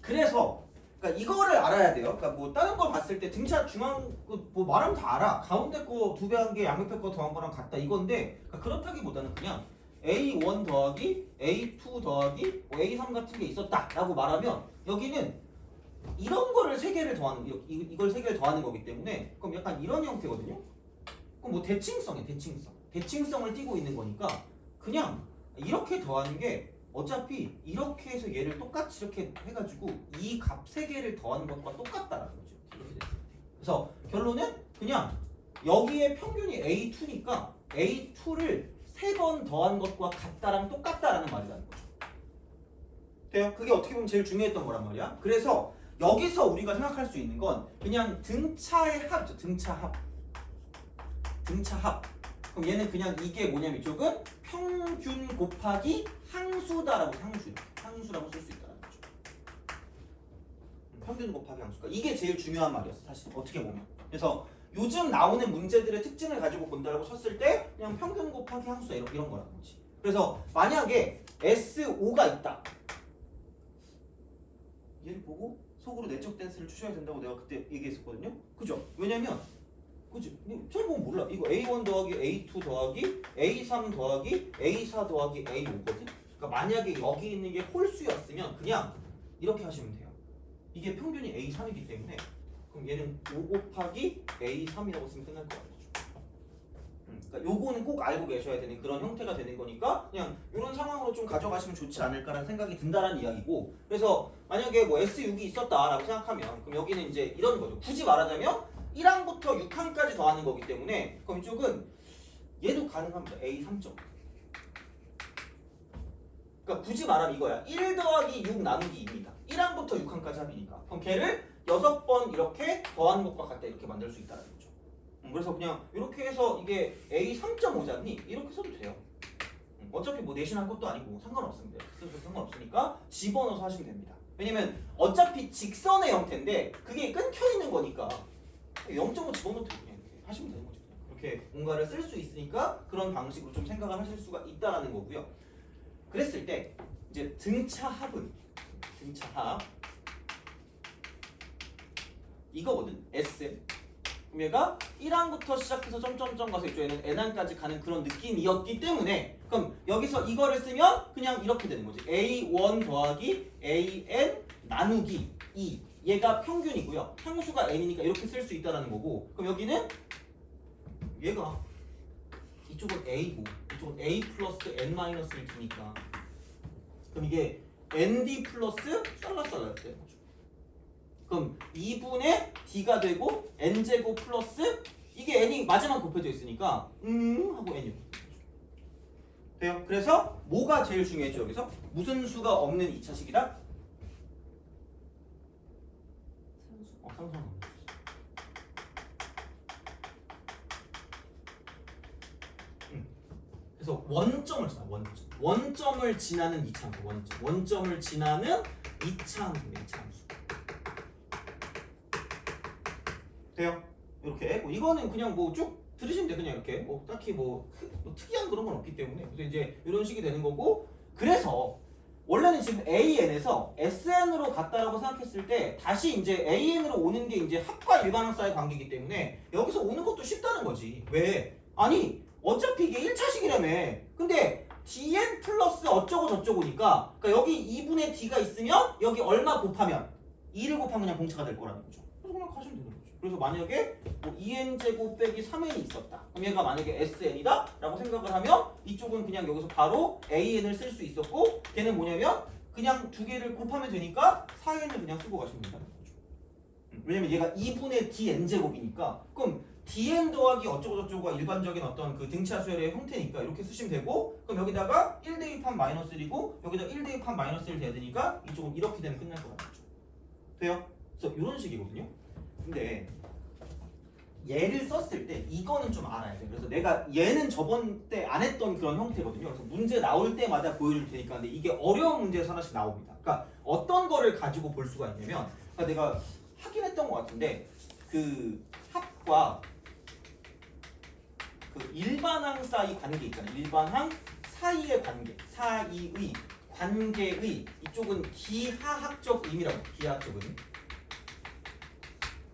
그래서 그러니까 이거를 알아야 돼요. 그러니까 뭐 다른 걸 봤을 때 등차 중앙 뭐 말하면 다 알아. 가운데 거 2배 한 게 양옆에 거 더한 거랑 같다 이건데 그러니까 그렇다기보다는 그냥 A1 더하기 A2 더하기 A3 같은 게 있었다라고 말하면 여기는 이런 거를 3개를 더하는 이걸 3개를 더하는 거기 때문에 그럼 약간 이런 형태거든요. 그럼 뭐 대칭성을 띠고 있는 거니까 그냥 이렇게 더하는 게 어차피 이렇게 해서 얘를 똑같이 이렇게 해가지고 이 값 3개를 더하는 것과 똑같다라는 거죠. 이렇게 됐을 때. 그래서 결론은 그냥 여기에 평균이 A2니까 A2를 3번 더한 것과 같다랑 똑같다라는 말이라는 거죠. 돼요? 그게 어떻게 보면 제일 중요했던 거란 말이야. 그래서 여기서 우리가 생각할 수 있는 건 그냥 등차의 합이죠. 등차합. 그럼 얘는 그냥 이게 뭐냐면 이쪽은 평균 곱하기 항수다라고 항수라고 쓸 수 있다는 거죠. 평균 곱하기 항수가 이게 제일 중요한 말이었어 사실 어떻게 보면. 그래서 요즘 나오는 문제들의 특징을 가지고 본다라고 쳤을 때 그냥 평균 곱하기 항수다 이런 거라는 거지. 그래서 만약에 S5가 있다. 얘를 보고 속으로 내적 댄스를 추셔야 된다고 내가 그때 얘기했었거든요. 그죠? 왜냐면 그치? 잘 보면 몰라. 이거 A1 더하기 A2 더하기 A3 더하기 A4 더하기 A5거든? 그러니까 만약에 여기 있는 게 홀수였으면 그냥 이렇게 하시면 돼요. 이게 평균이 A3이기 때문에 그럼 얘는 5 곱하기 A3이라고 쓰면 끝날 것 같아요. 그러니까 요거는 꼭 알고 계셔야 되는 그런 형태가 되는 거니까 그냥 이런 상황으로 좀 가져가시면 좋지 않을까라는 생각이 든다라는 이야기고. 그래서 만약에 뭐 S6이 있었다라고 생각하면 그럼 여기는 이제 이런 거죠. 굳이 말하자면 1항부터 6항까지 더하는 거기 때문에 그럼 이쪽은 얘도 가능합니다. A3점. 그러니까 굳이 말하면 이거야. 1 더하기 6 나누기 2입니다. 1항부터 6항까지 합이니까. 그럼 걔를 6번 이렇게 더하는 것과 같다 이렇게 만들 수 있다는 거죠. 그래서 그냥 이렇게 해서 이게 A3.5잖니? 이렇게 써도 돼요. 어차피 뭐 내신할 것도 아니고 상관없습니다. 써도 상관없으니까 집어넣어서 하시면 됩니다. 왜냐면 어차피 직선의 형태인데 그게 끊겨 있는 거니까 0.5 집어넣고 그냥 이렇게 하시면 되는 거죠. 이렇게 뭔가를 쓸 수 있으니까 그런 방식으로 좀 생각을 하실 수가 있다라는 거고요. 그랬을 때 이제 등차합은 등차합 이거거든. SM. 그럼 얘가 1항부터 시작해서 점점점 가서 이쪽에는 n항까지 가는 그런 느낌이었기 때문에 그럼 여기서 이거를 쓰면 그냥 이렇게 되는 거지. A1 더하기 AN 나누기 2. 얘가 평균이고요. 항수가 n이니까 이렇게 쓸 수 있다는 거고 그럼 여기는 얘가 이쪽은 A고 이쪽은 A 플러스 N-를 두니까 그럼 이게 ND 플러스 살라살라 되는 거죠. 그럼 2분의 D가 되고 N제곱 플러스 이게 N이 마지막 곱해져 있으니까 하고 N이 돼요. 그래서 뭐가 제일 중요했죠 여기서? 무슨 수가 없는 2차식이다? 상수가 없는 그래서 원점을 지나 원점을 지나는 2차 함수 원점을 지나는 2차 함수입니다. 2차 함수 돼요? 이렇게 이거는 그냥 뭐 쭉 들으시면 돼. 그냥 이렇게 뭐 딱히 뭐 특이한 그런 건 없기 때문에 그래서 이제 이런 식이 되는 거고 그래서 원래는 지금 AN에서 SN으로 갔다라고 생각했을 때 다시 이제 AN으로 오는 게 이제 합과 일반항사의 관계이기 때문에 여기서 오는 것도 쉽다는 거지. 왜? 아니 어차피 이게 1차식이라며. 근데 dn 플러스 어쩌고 저쩌고니까 그러니까 여기 2분의 d가 있으면 여기 얼마 곱하면 2를 곱하면 그냥 공차가 될 거라는 거죠. 그래서 그냥 가시면 되는 거죠. 그래서 만약에 뭐 2n제곱 빼기 3n이 있었다. 그럼 얘가 만약에 sn이다 라고 생각을 하면 이쪽은 그냥 여기서 바로 an을 쓸 수 있었고 걔는 뭐냐면 그냥 두 개를 곱하면 되니까 4n을 그냥 쓰고 가시면 된다는 거죠. 왜냐면 얘가 2분의 dn제곱이니까 그럼 dn 더하기 어쩌고 저쩌고가 일반적인 어떤 그 등차 수열의 형태니까 이렇게 쓰시면 되고 그럼 여기다가 1 대입한 마이너스 1이고 여기다 1 대입한 마이너스 1 돼야 되니까 이쪽은 이렇게 되면 끝날 거라는 거죠. 돼요? 그래서 이런 식이거든요. 근데 얘를 썼을 때 이거는 좀 알아야 돼. 그래서 내가 얘는 저번 때 안 했던 그런 형태거든요. 그래서 문제 나올 때마다 보여줄 테니까 근데 이게 어려운 문제에서 하나씩 나옵니다. 그러니까 어떤 거를 가지고 볼 수가 있냐면 그러니까 내가 하긴 했던 것 같은데 그 합과 그 일반항 사이 관계 있잖아요. 일반항 사이의 관계, 사이의 관계의 이쪽은 기하학적 의미라고. 기하학적 의미.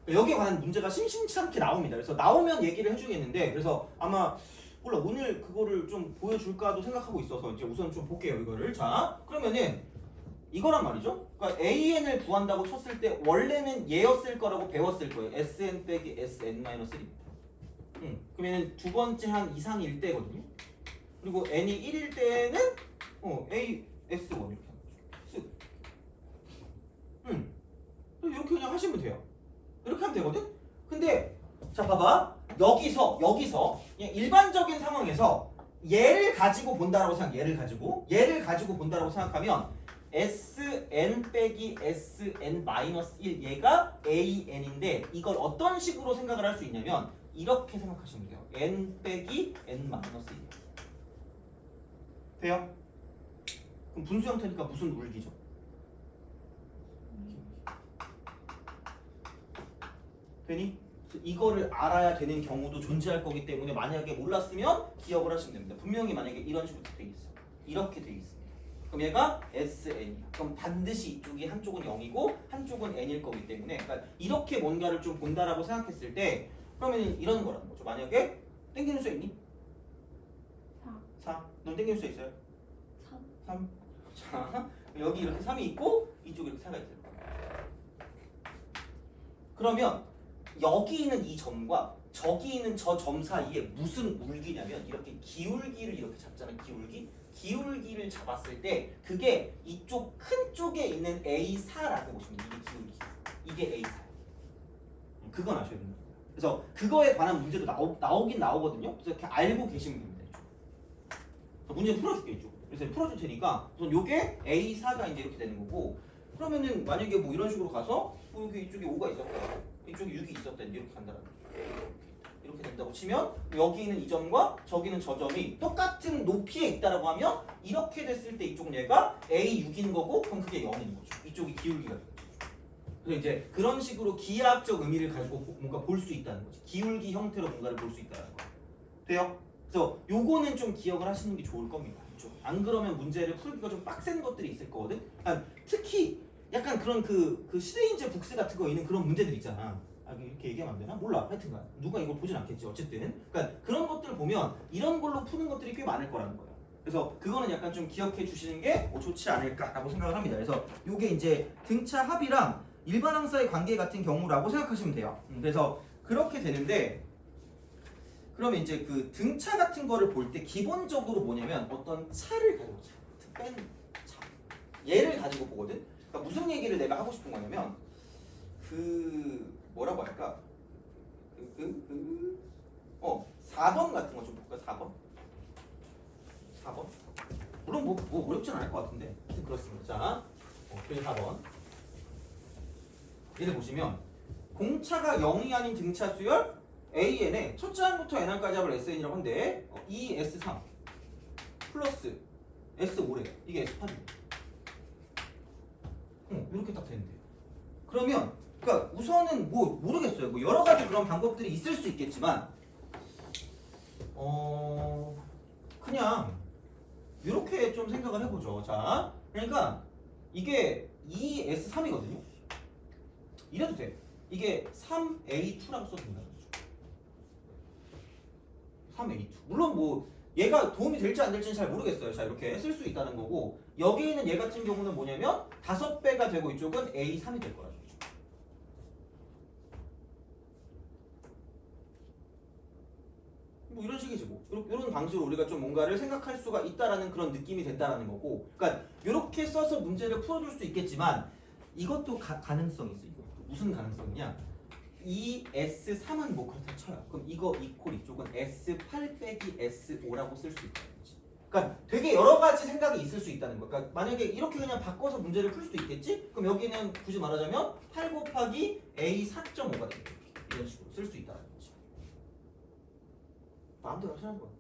여기에 관한 문제가 심심치 않게 나옵니다. 그래서 나오면 얘기를 해주겠는데 그래서 아마 몰라 오늘 그거를 좀 보여줄까도 생각하고 있어서 이제 우선 좀 볼게요 이거를. 자 그러면은 이거란 말이죠. 그러니까 AN을 구한다고 쳤을 때 원래는 얘였을 거라고 배웠을 거예요. SN 빼기 SN-1입니다. 그러면은 두 번째 한 이상일 때거든요. 그리고 n이 1일 때는 A, S1 이렇게 하는 거죠. 이렇게 그냥 하시면 돼요. 이렇게 하면 되거든? 근데 자 봐봐. 여기서 그냥 일반적인 상황에서 얘를 가지고 본다라고 얘를 가지고 본다라고 생각하면 SN 빼기 SN-1 얘가 AN인데 이걸 어떤 식으로 생각을 할 수 있냐면 이렇게 생각하시면 돼요. n 빼기 n-1 돼요? 그럼 분수 형태니까 무슨 물기죠? 되니? 이거를 알아야 되는 경우도 존재할 거기 때문에 만약에 몰랐으면 기억을 하시면 됩니다. 분명히 만약에 이런 식으로 돼 있어. 이렇게 돼 있습니다. 그럼 얘가 SN이야. 그럼 반드시 이쪽이 한쪽은 0이고 한쪽은 n일 거기 때문에 그러니까 이렇게 뭔가를 좀 본다라고 생각했을 때 그러면 이런 거라는 거죠. 만약에 땡기는 수 있니? 4. 넌 땡기는 수 있어요? 3. 자, 여기 이렇게 3이 있고 이쪽에 이렇게 4가 있어요. 그러면 여기 있는 이 점과 저기 있는 저 점 사이에 무슨 물기냐면 이렇게 기울기를 이렇게 잡잖아요. 기울기를 잡았을 때 그게 이쪽 큰 쪽에 있는 A4라고 보시면 돼요. 이게 기울기. 이게 A4. 그건 아셔야 됩니다. 그래서 그거에 관한 문제도 나오긴 나오거든요. 그래서 이렇게 알고 계시면 됩니다. 문제 풀어줄게 이쪽. 그래서 풀어줄 테니까 우선 요게 A4가 이제 이렇게 되는 거고 그러면은 만약에 뭐 이런 식으로 가서 뭐 여기 이쪽에 5가 있었다. 이쪽에 6이 있었다. 이렇게 간다라는 거죠. 이렇게 된다고 치면 여기 있는 이 점과 저기는 저 점이 똑같은 높이에 있다라고 하면 이렇게 됐을 때 이쪽은 얘가 A6인 거고 그럼 그게 0인 거죠. 이쪽이 기울기가 되는 거죠. 그래서 이제 그런 식으로 기하학적 의미를 가지고 뭔가 볼 수 있다는 거지. 기울기 형태로 뭔가를 볼 수 있다는 거. 돼요? 그래서 요거는 좀 기억을 하시는 게 좋을 겁니다. 이쪽. 안 그러면 문제를 풀기가 좀 빡센 것들이 있을 거거든. 특히 약간 그런 그 시대인재 북스 같은 거 있는 그런 문제들 있잖아. 이렇게 얘기하면 안 되나? 몰라. 하여튼간 누가 이걸 보진 않겠지. 어쨌든 그러니까 그런 것들을 보면 이런 걸로 푸는 것들이 꽤 많을 거라는 거예요. 그래서 그거는 약간 좀 기억해 주시는 게 좋지 않을까라고 생각을 합니다. 그래서 요게 이제 등차 합이랑 일반 항사의 관계 같은 경우라고 생각하시면 돼요. 그래서 그렇게 되는데 그러면 이제 그 등차 같은 거를 볼 때 기본적으로 뭐냐면 어떤 차를 가지고 뺀 차. 얘를 가지고 보거든. 그러니까 무슨 얘기를 내가 하고 싶은 거냐면 뭐라고 할까? 4번 같은 거 좀 볼까? 4번? 물론 뭐 어렵진 않을 것 같은데. 하여튼 그렇습니다. 자, 그래서 4번. 얘를 보시면 공차가 0이 아닌 등차 수열 AN에 첫째 항부터 N항까지 합을 SN이라고 한데 ES3 플러스 S5래. 이게 S8입니다. 이렇게 딱 되는데요. 그러면 그러니까 우선은 뭐 모르겠어요. 뭐 여러 가지 그런 방법들이 있을 수 있겠지만 그냥 이렇게 좀 생각을 해보죠. 자, 그러니까 이게 ES3이거든요. 이래도 돼. 이게 3A2라고 써도 된다는 거죠. 3A2. 물론 뭐 얘가 도움이 될지 안 될지는 잘 모르겠어요. 자, 이렇게 쓸 수 있다는 거고 여기 있는 얘 같은 경우는 뭐냐면 5배가 되고 이쪽은 A3이 될 거라죠. 뭐 이런 식이지 뭐. 이런 방식으로 우리가 좀 뭔가를 생각할 수가 있다라는 그런 느낌이 된다라는 거고. 그러니까 이렇게 써서 문제를 풀어줄 수 있겠지만 이것도 가능성이 있어. 이거 무슨 가능성이냐? 이 S3은 뭐 그렇다 쳐요. 그럼 이거 이퀄 이쪽은 S8 빼기 S5라고 쓸 수 있다는 거지. 그러니까 되게 여러 가지 생각이 있을 수 있다는 거. 그러니까 만약에 이렇게 그냥 바꿔서 문제를 풀 수도 있겠지? 그럼 여기는 굳이 말하자면 8 곱하기 A4.5가 되겠지. 이런 식으로 쓸 수 있다는 거지. 마음대로 하시는 거야.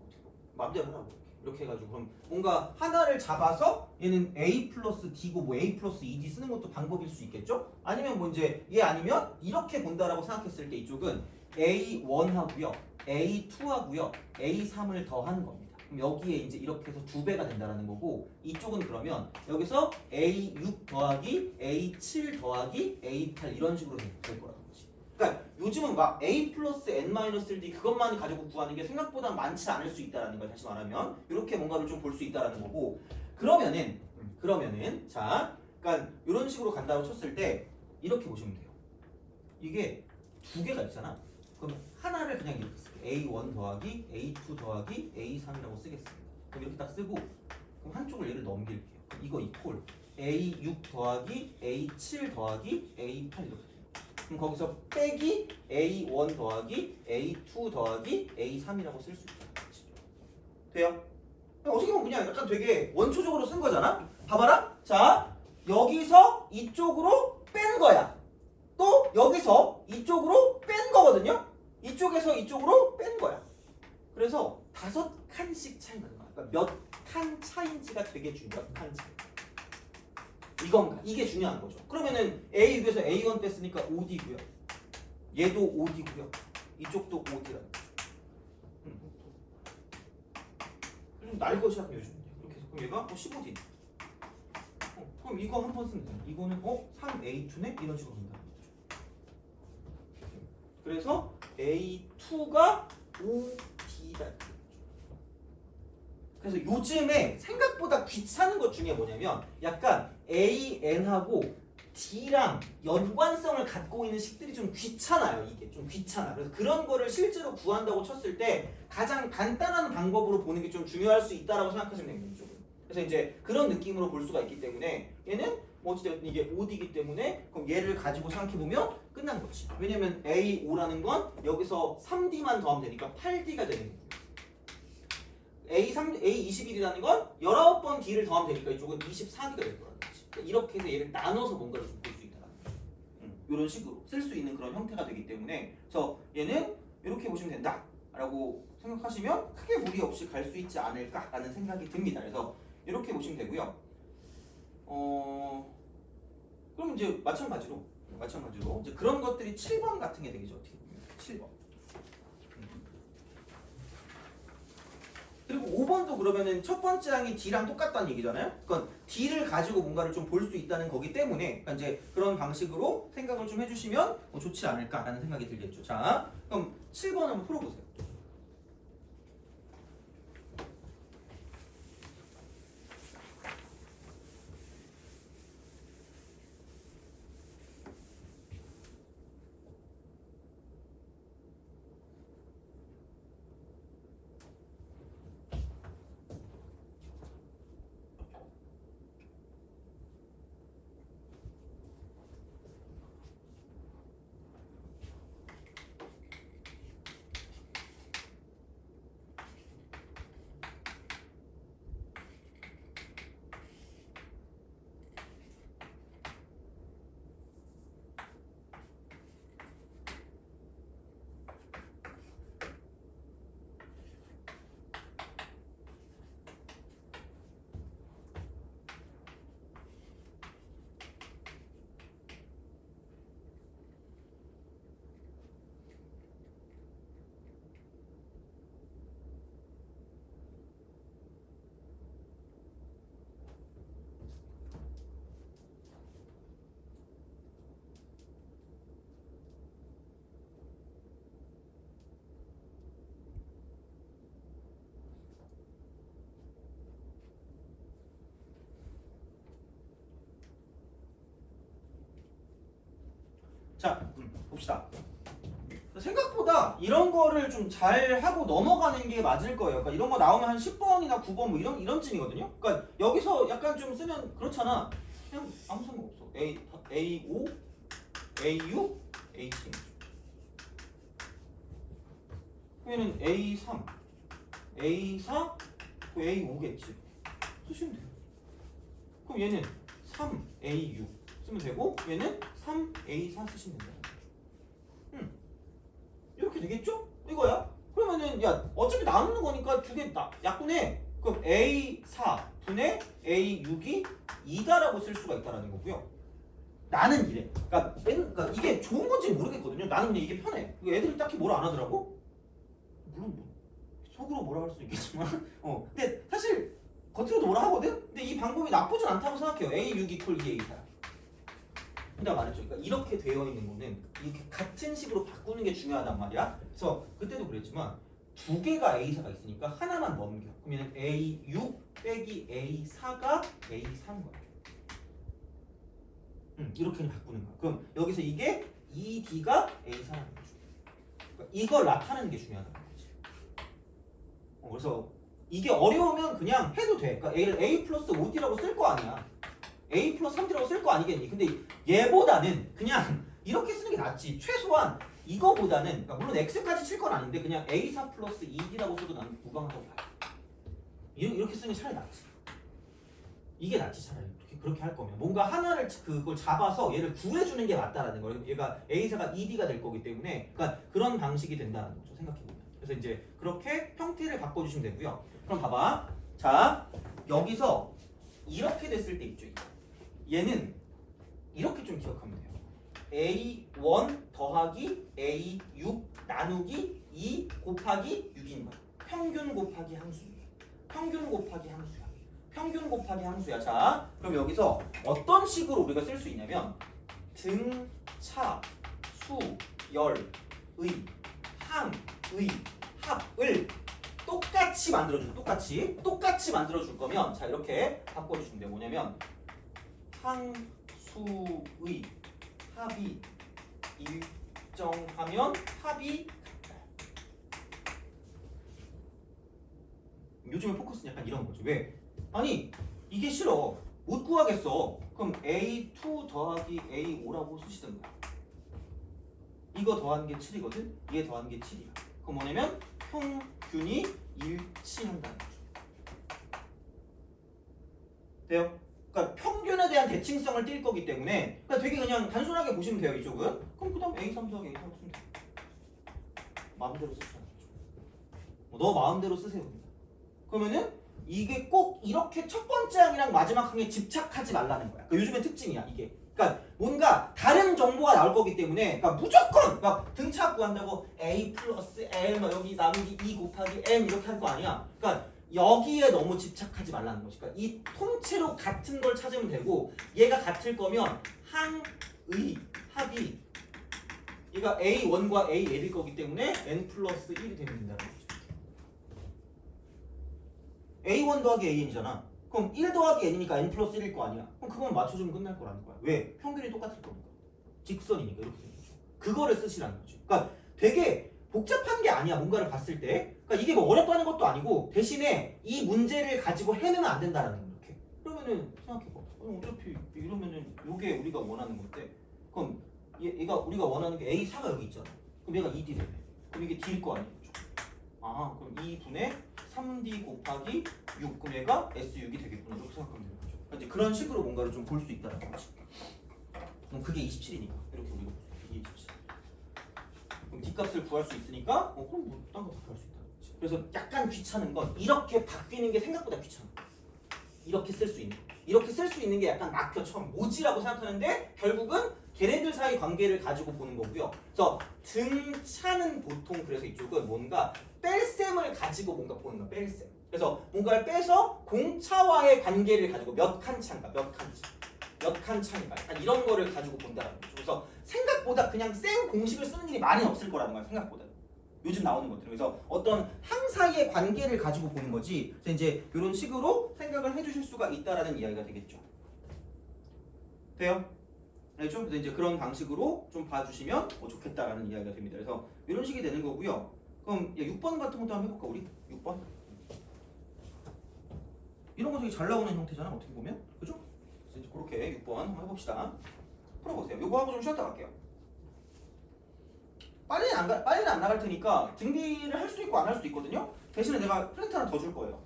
마음대로 하라고. 이렇게 해가지고 그럼 뭔가 하나를 잡아서 얘는 A 플러스 D고 뭐 A 플러스 2D 쓰는 것도 방법일 수 있겠죠? 아니면 뭐 이제 얘 아니면 이렇게 본다라고 생각했을 때 이쪽은 A1 하고요, A2 하고요, A3을 더하는 겁니다. 그럼 여기에 이제 이렇게 해서 2배가 된다라는 거고 이쪽은 그러면 여기서 A6 더하기 A7 더하기 A8 이런 식으로 될 거라는 거지. 그러니까 요즘은 막 A 플러스 N-1D 그것만 가지고 구하는 게 생각보다 많지 않을 수 있다라는 걸 다시 말하면 이렇게 뭔가를 좀 볼 수 있다라는 거고 그러면은 자, 그러니까 이런 식으로 간다고 쳤을 때 이렇게 보시면 돼요. 이게 두 개가 있잖아. 그럼 하나를 그냥 이렇게 쓸게요. A1 더하기 A2 더하기 A3이라고 쓰겠습니다. 그럼 이렇게 딱 쓰고 그럼 한쪽을 얘를 넘길게요. 이거 이퀄 A6 더하기 A7 더하기 A8 이렇게. 그럼 거기서 빼기 A1 더하기 A2 더하기 A3이라고 쓸 수 있다는 거지. 돼요? 어떻게 보면 그냥 약간 되게 원초적으로 쓴 거잖아? 봐봐라. 자, 여기서 이쪽으로 뺀 거야. 또 여기서 이쪽으로 뺀 거거든요? 이쪽에서 이쪽으로 뺀 거야. 그래서 5칸씩 차이 나는 거야. 그러니까 몇 칸 차인지가 되게 중요해. 몇 칸 차이. 이건가? 이게 중요한 거죠. 그러면은 A6에서 A1 뺐으니까 5D고요. 얘도 5D고요. 이쪽도 5D라는 거죠. 좀 날것이 약간 요즘 이렇게 해서 그럼 얘가 15D. 그럼 이거 한 번 쓰면 돼. 이거는 3A2네? 이런 식으로 된다는 거죠. 그래서 A2가 5D다. 그래서 요즘에 생각보다 귀찮은 것 중에 뭐냐면 약간 AN하고 D랑 연관성을 갖고 있는 식들이 좀 귀찮아요. 이게 좀 귀찮아. 그래서 그런 거를 실제로 구한다고 쳤을 때 가장 간단한 방법으로 보는 게 좀 중요할 수 있다라고 생각하시면 됩니다. 이쪽은. 그래서 이제 그런 느낌으로 볼 수가 있기 때문에 얘는 뭐 어쨌든 이게 5D이기 때문에 그럼 얘를 가지고 생각해보면 끝난 거지. 왜냐면 A5라는 건 여기서 3D만 더하면 되니까 8D가 되는 거예요. A21이라는 건 19번 D를 더하면 되니까 이쪽은 24D가 될 거라는 거지. 그러니까 이렇게 해서 얘를 나눠서 뭔가를 볼 수 있다는 거지. 이런 식으로 쓸 수 있는 그런 형태가 되기 때문에 그래서 얘는 이렇게 보시면 된다 라고 생각하시면 크게 무리 없이 갈 수 있지 않을까라는 생각이 듭니다. 그래서 이렇게 보시면 되고요. 그럼 이제 마찬가지로 이제 그런 것들이 7번 같은 게 되겠죠. 어떻게 보면 7번. 그리고 5번도 그러면은 첫 번째 항이 D랑 똑같다는 얘기잖아요. 그러니까 D를 가지고 뭔가를 좀 볼 수 있다는 거기 때문에 그러니까 이제 그런 방식으로 생각을 좀 해주시면 좋지 않을까라는 생각이 들겠죠. 자, 그럼 7번 한번 풀어보세요. 자, 봅시다. 생각보다 이런 거를 좀 잘 하고 넘어가는 게 맞을 거예요. 그러니까 이런 거 나오면 한 10번이나 9번 뭐 이런 쯤이거든요. 그러니까 여기서 약간 좀 쓰면 그렇잖아. 그냥 아무 상관 없어. A5, A6, A7. 그러면은 A3, A4, A5겠지. 쓰시면 돼요. 그럼 얘는 3A6 쓰면 되고 얘는 3A4 쓰시면 된다. 이렇게 되겠죠? 이거야. 그러면은 야 어차피 나누는 거니까 두 개 약분해. 그럼 A4 분의 A6이 2다라고 쓸 수가 있다라는 거고요. 나는 이래. 그러니까 이게 좋은 건지 모르겠거든요. 나는 그냥 이게 편해. 애들이 딱히 뭐라 안 하더라고. 물론 뭐 속으로 뭐라 할 수 있겠지만 근데 사실 겉으로도 뭐라 하거든? 근데 이 방법이 나쁘진 않다고 생각해요. A6 이퀄 2A4. 내가 말했죠. 그러니까 이렇게 되어 있는 거는 이렇게 같은 식으로 바꾸는 게 중요하단 말이야. 그래서 그때도 그랬지만 두 개가 A4가 있으니까 하나만 넘겨. 그러면 A6 빼기 A4가 A4인 거야. 이렇게 바꾸는 거야. 그럼 여기서 이게 2D가 A4라는 거죠. 그러니까 이걸 나타내는 게 중요하다는 거지. 그래서 이게 어려우면 그냥 해도 돼. 그러니까 A를 A 플러스 5D라고 쓸 거 아니야. A 플러스 3D라고 쓸 거 아니겠니? 근데 얘보다는 그냥 이렇게 쓰는 게 낫지. 최소한 이거보다는 그러니까 물론 X까지 칠 건 아닌데 그냥 A4 플러스 2D라고 써도 나는 무방하다고 봐요. 이렇게 쓰는 게 차라리 낫지. 이게 낫지 차라리. 그렇게 할 거면 뭔가 하나를 그걸 잡아서 얘를 구해주는 게 맞다라는 거예요. 얘가 A4가 2D가 될 거기 때문에 그러니까 그런 방식이 된다는 거죠. 생각해보면. 그래서 이제 그렇게 형태를 바꿔주시면 되고요. 그럼 봐봐. 자 여기서 이렇게 됐을 때 있죠. 얘는 이렇게 좀 기억하면 돼요. A1 더하기 A6 나누기 2 곱하기 6인 거야. 평균 곱하기 항수예요. 평균 곱하기 항수야. 평균 곱하기 항수야. 자, 그럼 여기서 어떤 식으로 우리가 쓸 수 있냐면 등, 차, 수, 열, 의, 항, 의, 합을 똑같이 만들어줄 똑같이 만들어줄 거면 자 이렇게 바꿔주시면 돼요. 뭐냐면 항수의 합이 일정하면 합이 같다. 요즘에 포커스는 약간 이런 거죠. 왜? 아니 이게 싫어. 못 구하겠어. 그럼 A2 더하기 A5라고 쓰시던가. 이거 더하는 게 7이거든. 얘 더하는 게 7이야. 그럼 뭐냐면 평균이 일치한다는 거죠. 돼요? 그러니까 평균에 대한 대칭성을 띌 거기 때문에 그러니까 되게 그냥 단순하게 보시면 돼요. 이쪽은. 그럼 그 다음 A3 더하기 A4 쓰면 돼요. 마음대로 쓰시면 되죠. 너 마음대로 쓰세요. 그러면은 이게 꼭 이렇게 첫 번째 항이랑 마지막 항에 집착하지 말라는 거야. 그러니까 요즘의 특징이야 이게. 그러니까 뭔가 다른 정보가 나올 거기 때문에 그러니까 무조건 막 등차 구한다고 A 플러스 L 뭐 여기 나누기 2 곱하기 M 이렇게 할 거 아니야. 그러니까 여기에 너무 집착하지 말라는 거지. 그러니까 이 통째로 같은 걸 찾으면 되고 얘가 같을 거면 항의 합이 얘가 A1과 A1일 거기 때문에 N 플러스 1이 되면 된다는 거죠. A1 더하기 AN이잖아. 그럼 1 더하기 N이니까 N 플러스 1일 거 아니야. 그럼 그건 맞춰주면 끝날 거라는 거야. 왜? 평균이 똑같을 거니까. 직선이니까 이렇게 되는 거죠. 그거를 쓰시라는 거죠. 그러니까 되게 복잡한 게 아니야. 뭔가를 봤을 때. 그러니까 이게 뭐 어렵다는 것도 아니고 대신에 이 문제를 가지고 해내면 안 된다라는 거야. 이렇게. 그러면은 생각해봐. 어차피 이러면은 이게 우리가 원하는 건데 그럼 얘가 우리가 원하는 게 A4가 여기 있잖아. 그럼 얘가 2D 되네. 그럼 이게 D일 거 아니야. 아 그럼 2분의 3D 곱하기 6 그럼 얘가 S6이 되겠구나 이렇게 생각하면 되는 거죠. 그러니까 이제 그런 식으로 뭔가를 좀 볼 수 있다는 거지. 그럼 그게 27이니까 이렇게 우리가 볼 수 있어. 이게 27. 그럼 D값을 구할 수 있으니까 그럼 뭐 딴 거 다 구할 수 있다는 거지. 그래서 약간 귀찮은 건 이렇게 바뀌는 게 생각보다 귀찮아. 이렇게 쓸 수 있는 거. 이렇게 쓸 수 있는 게 약간 막혀 처음 뭐지라고 생각하는데 결국은 걔네들 사이 관계를 가지고 보는 거고요. 그래서 등차는 보통 그래서 이쪽은 뭔가 뺄셈을 가지고 뭔가 보는 거야. 뺄셈. 그래서 뭔가를 빼서 공차와의 관계를 가지고 몇 칸 차인가 몇 칸 차인가 약간 이런 거를 가지고 본다는 거죠. 그래서 생각보다 그냥 생 공식을 쓰는 일이 많이 없을 거라는 거야. 생각보다. 요즘 나오는 것들. 그래서 어떤 항 사이의 관계를 가지고 보는 거지. 그래서 이제 이런 식으로 생각을 해주실 수가 있다라는 이야기가 되겠죠. 돼요? 알죠? 그래서 이제 그런 방식으로 좀 봐주시면 좋겠다라는 이야기가 됩니다. 그래서 이런 식이 되는 거고요. 그럼 6번 같은 것도 한번 해볼까 우리? 6번? 이런 거 되게 잘 나오는 형태잖아 어떻게 보면. 그죠? 그래서 이제 그렇게 6번 한번 해봅시다. 풀어보세요. 요거 하고 좀 쉬었다 갈게요. 빨리는 안 나갈 테니까 등비를 할 수 있고 안 할 수도 있거든요. 대신에 내가 프린트 하나 더 줄 거예요.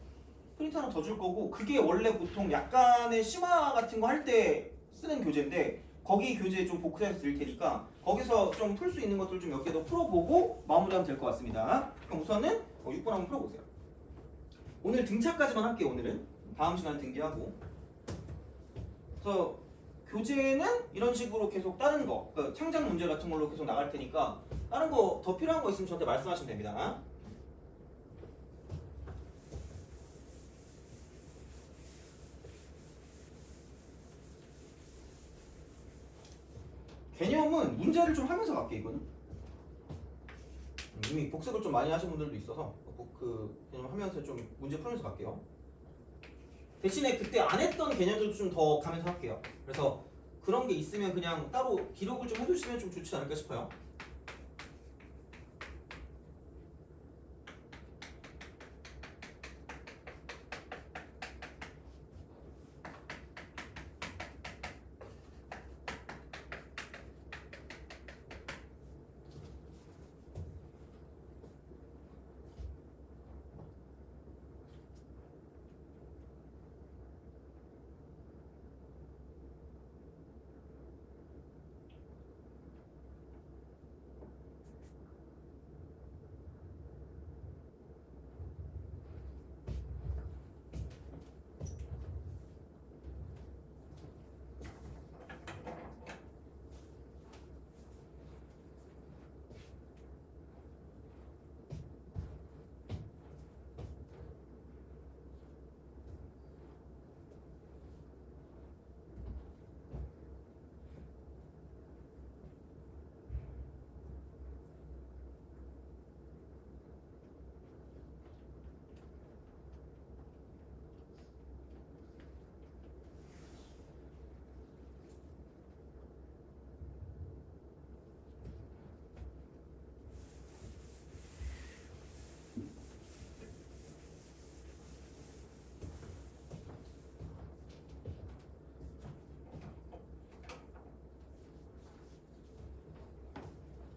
프린트 하나 더 줄 거고 그게 원래 보통 약간의 심화 같은 거 할 때 쓰는 교재인데 거기 교재 좀 복사해서 드릴 테니까 거기서 좀 풀 수 있는 것들 좀 몇 개 더 풀어보고 마무리하면 될 것 같습니다. 그럼 우선은 6번 한번 풀어보세요. 오늘 등차까지만 할게요. 오늘은 다음 시간에 등기하고. 그래서 교재는 이런 식으로 계속 다른 거, 그러니까 창작 문제 같은 걸로 계속 나갈 테니까 다른 거 더 필요한 거 있으면 저한테 말씀하시면 됩니다. 개념은 문제를 좀 하면서 갈게 이거는. 이미 복습을 좀 많이 하신 분들도 있어서 그 개념 하면서 좀 문제 풀면서 갈게요. 대신에 그때 안 했던 개념들도 좀 더 가면서 할게요. 그래서 그런 게 있으면 그냥 따로 기록을 좀 해두시면 좀 좋지 않을까 싶어요.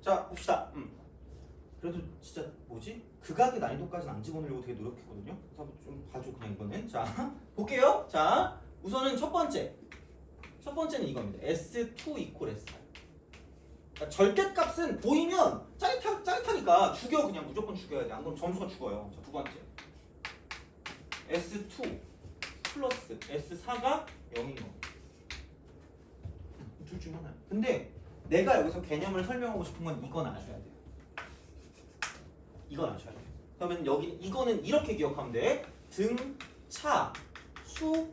자 봅시다. 그래도 진짜 뭐지? 극악의 난이도까지는 안 집어넣으려고 되게 노력했거든요. 그래서 한번 좀 봐줘 그냥 이거는. 자 볼게요. 자 우선은 첫 번째는 이겁니다. S2 이퀄 S4. 그러니까 절대값은 보이면 짜릿하니까 죽여. 그냥 무조건 죽여야 돼. 안 그러면 점수가 죽어요. 자, 두 번째 S2 플러스 S4가 0인 거. 둘 중 하나야. 근데 내가 여기서 개념을 설명하고 싶은 건 이건 아셔야 돼요. 이건 아셔야 돼요. 그러면 여기 이거는 이렇게 기억하면 돼. 등, 차, 수,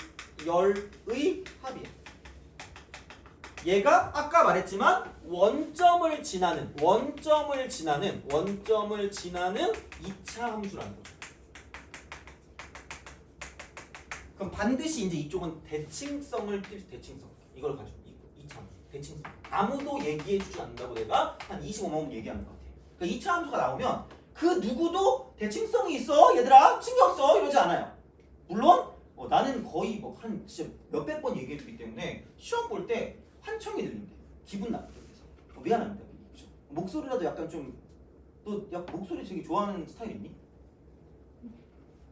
열의 합이야. 얘가 아까 말했지만 원점을 지나는 2차 함수라는 거죠. 그럼 반드시 이제 이쪽은 대칭성을 대칭성 이걸 가지고 2차 함수 대칭성 아무도 얘기해주지 않는다고 내가 한 25번 얘기하는 것 같아. 그러니까 2차 함수가 나오면 그 누구도 대칭성이 있어 얘들아 신경 써 이러지 않아요. 물론 나는 거의 뭐 한 진짜 몇백 번 얘기해주기 때문에 시험 볼 때 환청이 들린대. 기분 나쁘게 그래서 미안합니다. 그렇죠? 목소리라도 약간 좀 너 목소리 되게 좋아하는 스타일이니?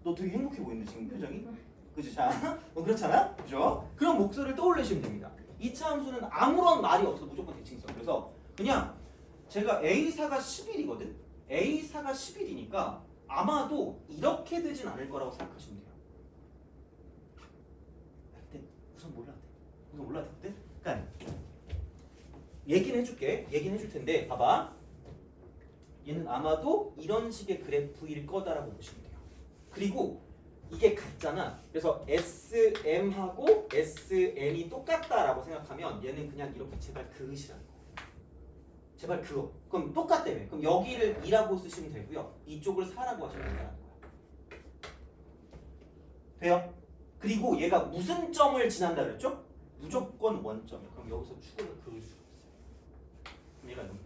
너 되게 행복해 보이는데 지금 표정이? 그죠? 자, 그렇잖아? 그죠? 그런 목소리를 떠올리시면 됩니다. 2차 함수는 아무런 말이 없어도 무조건 대칭성. 그래서 그냥 제가 A4가 11이거든? A4가 11이니까 아마도 이렇게 되진 않을 거라고 생각하시면 돼요. 근데 우선 몰라도 돼? 그러니까 얘기는 해줄게. 얘기는 해줄 텐데 봐봐. 얘는 아마도 이런 식의 그래프일 거다라고 보시면 돼요. 그리고 이게 같잖아. 그래서 SM하고 SN이 똑같다라고 생각하면 얘는 그냥 이렇게 제발 그으시라는 거. 제발 그어. 그럼 똑같다며. 그럼 여기를 2라고 쓰시면 되고요. 이쪽을 4라고 하시면 된다는 거야. 돼요? 그리고 얘가 무슨 점을 지난다 그랬죠? 무조건 원점이야. 그럼 여기서 축을 그을 수가 없어요. 그럼 얘가 이런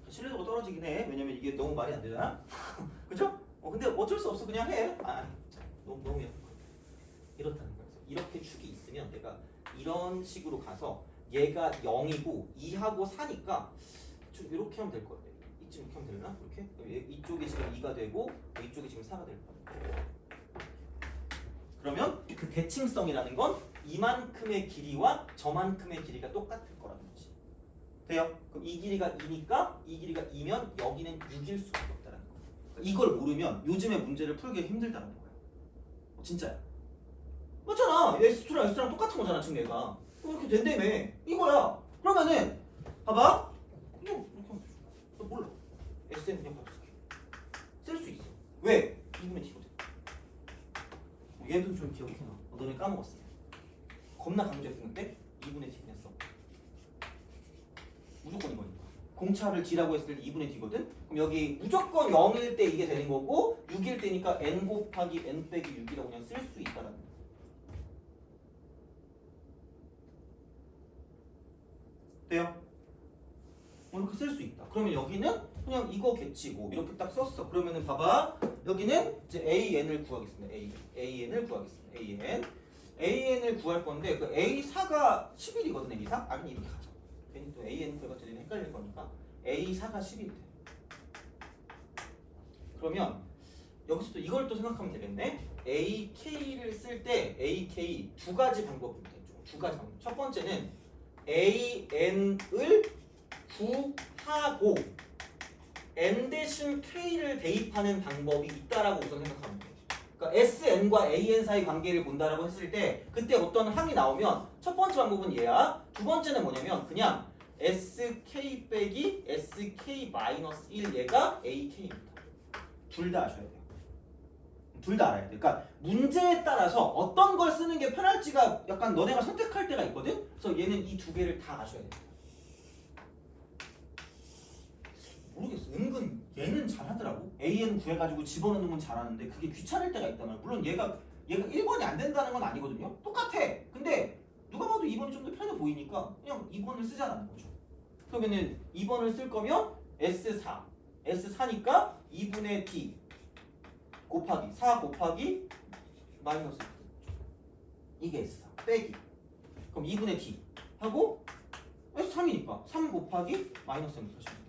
신뢰도가 떨어지긴 해. 왜냐면 이게 너무 말이 안 되잖아. 그죠? 근데 어쩔 수 없어. 그냥 해. 너무 예쁜 거 같아. 이렇다는 거야. 이렇게 축이 있으면 내가 이런 식으로 가서 얘가 0이고 2하고 4니까 좀 이렇게 하면 될 것 같아. 이쯤 이렇게 하면 되나? 이렇게? 이쪽이 지금 2가 되고 이쪽이 지금 4가 될 거야. 그러면 그 대칭성이라는 건 이만큼의 길이와 저만큼의 길이가 똑같을 거라는 거지. 돼요? 그럼 이 길이가 2니까 이 길이가 2면 여기는 6일 수밖에 없다는 거야. 이걸 모르면 요즘의 문제를 풀기 힘들다는 거야. 진짜야. 맞잖아. S2랑 S랑 똑같은 거잖아 지금 얘가. 이렇게 된다며. 이거야. 그러면은 봐봐. 이렇게 하면 돼. 너 몰라. SM 그냥 바로 쓸 수 있어. 왜? 2분의 T거든. 얘도 좀 기억해놔. 너네 까먹었어. 겁나 강조했었는데 2분의 T 그냥 써. 무조건 이거니까. 공차를 D라고 했을 때 2분의 D거든? 그럼 여기 무조건 0일 때 이게 되는 거고 6일 때니까 N 곱하기 N 빼기 6이라고 그냥 쓸 수 있다라는 거야. 돼요? 이렇게 쓸 수 있다. 그러면 여기는 그냥 이거겠지 뭐 이렇게 딱 썼어. 그러면은 봐봐. 여기는 이제 AN을 구하겠습니다. AN을 구하겠습니다. AN을 구할 건데 그 A4가 11이거든. A4? 아니 이렇게 가자. 괜히 또 AN 구해봤더니 헷갈릴 거니까 A4가 10이 돼. 그러면 여기서 또 이걸 또 생각하면 되겠네. AK를 쓸 때 AK 두 가지 방법이 있죠. 두 가지 방법. 첫 번째는 AN을 구하고 N 대신 K를 대입하는 방법이 있다라고 우선 생각하면 돼. 그러니까 SN과 AN 사이 관계를 본다라고 했을 때 그때 어떤 항이 나오면 첫 번째 방법은 얘야. 두 번째는 뭐냐면 그냥 SK 빼기 SK 마이너스 1 얘가 AK입니다. 둘 다 아셔야 돼요. 둘 다 알아야 돼. 그러니까 문제에 따라서 어떤 걸 쓰는 게 편할지가 약간 너네가 선택할 때가 있거든. 그래서 얘는 이 두 개를 다 아셔야 돼. 모르겠어. 은근 얘는 잘하더라고. AN 구해가지고 집어넣는 건 잘하는데 그게 귀찮을 때가 있단 말이야. 물론 얘가 1번이 안 된다는 건 아니거든요. 똑같아. 근데 누가 봐도 2번이 좀 더 편해 보이니까 그냥 2번을 쓰자라는 거죠. 그러면은 2번을 쓸 거면 S4니까 2분의 D 곱하기 4 곱하기 마이너스 이게 S4 빼기 그럼 2분의 D 하고 S3이니까 3 곱하기 마이너스 M 하시면 됩니다.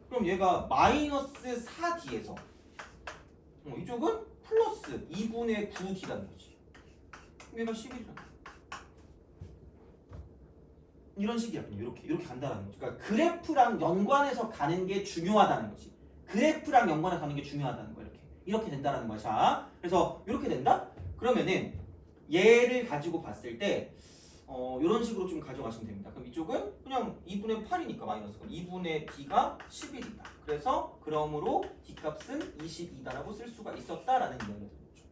그럼 얘가 마이너스 4D에서 이쪽은 플러스 2분의 9D라는 거지. 얘가 11이잖아. 이런 식이야. 이렇게 간다라는 거지. 그러니까 그래프랑 연관해서 가는 게 중요하다는 거지. 그래프랑 연관해서 가는 게 중요하다는 거야. 이렇게 된다라는 거야. 자, 그래서 이렇게 된다? 그러면은 얘를 가지고 봤을 때 이런 식으로 좀 가져가시면 됩니다. 그럼 이쪽은 그냥 2분의 8이니까 마이너스 2분의 d가 11이다. 그래서 그러므로 d 값은 22다라고 쓸 수가 있었다라는 이야기가 되는 거죠.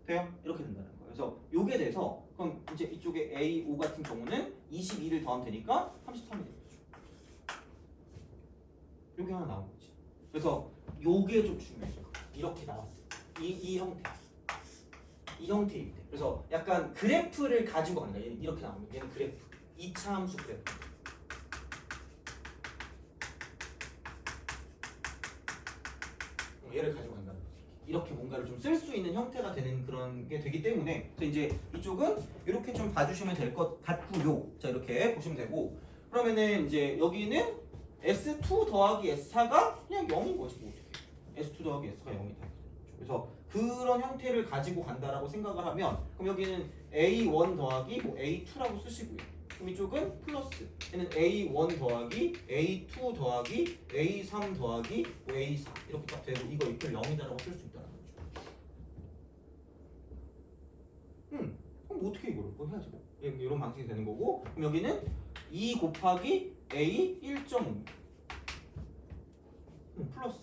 돼요? 이렇게 된다는 거예요. 그래서 요게 돼서 그럼 이제 이쪽에 A5 같은 경우는 22를 더하면 되니까 33이 되는 거죠. 요게 하나 나온 거지. 그래서 요게 좀 중요해요. 이렇게 나왔어요. 이 형태. 이 형태일 때. 그래서 약간 그래프를 가지고 가는 거야. 얘는 이렇게 나오는 얘는 그래프. 2차 함수 그래프. 얘를 가지고 간다는 거지. 이렇게 뭔가를 좀 쓸 수 있는 형태가 되는 그런 게 되기 때문에 그래서 이제 이쪽은 이렇게 좀 봐주시면 될 것 같고요. 자 이렇게 보시면 되고 그러면은 이제 여기는 S2 더하기 S4가 그냥 0인 거지 뭐 어떻게 S2 더하기 S가 0이다. 그래서 그런 형태를 가지고 간다라고 생각을 하면 그럼 여기는 A1 더하기 뭐 A2라고 쓰시고요. 그럼 이쪽은 플러스 얘는 A1 더하기 A2 더하기 A3 더하기 뭐 A4 이렇게 딱 되고 이거 이퀄 0이다라고 쓸 수 있다는 거죠. 그럼 어떻게 이거를 뭐 해야지 뭐 이런 방식이 되는 거고 그럼 여기는 2 곱하기 A 1.5 플러스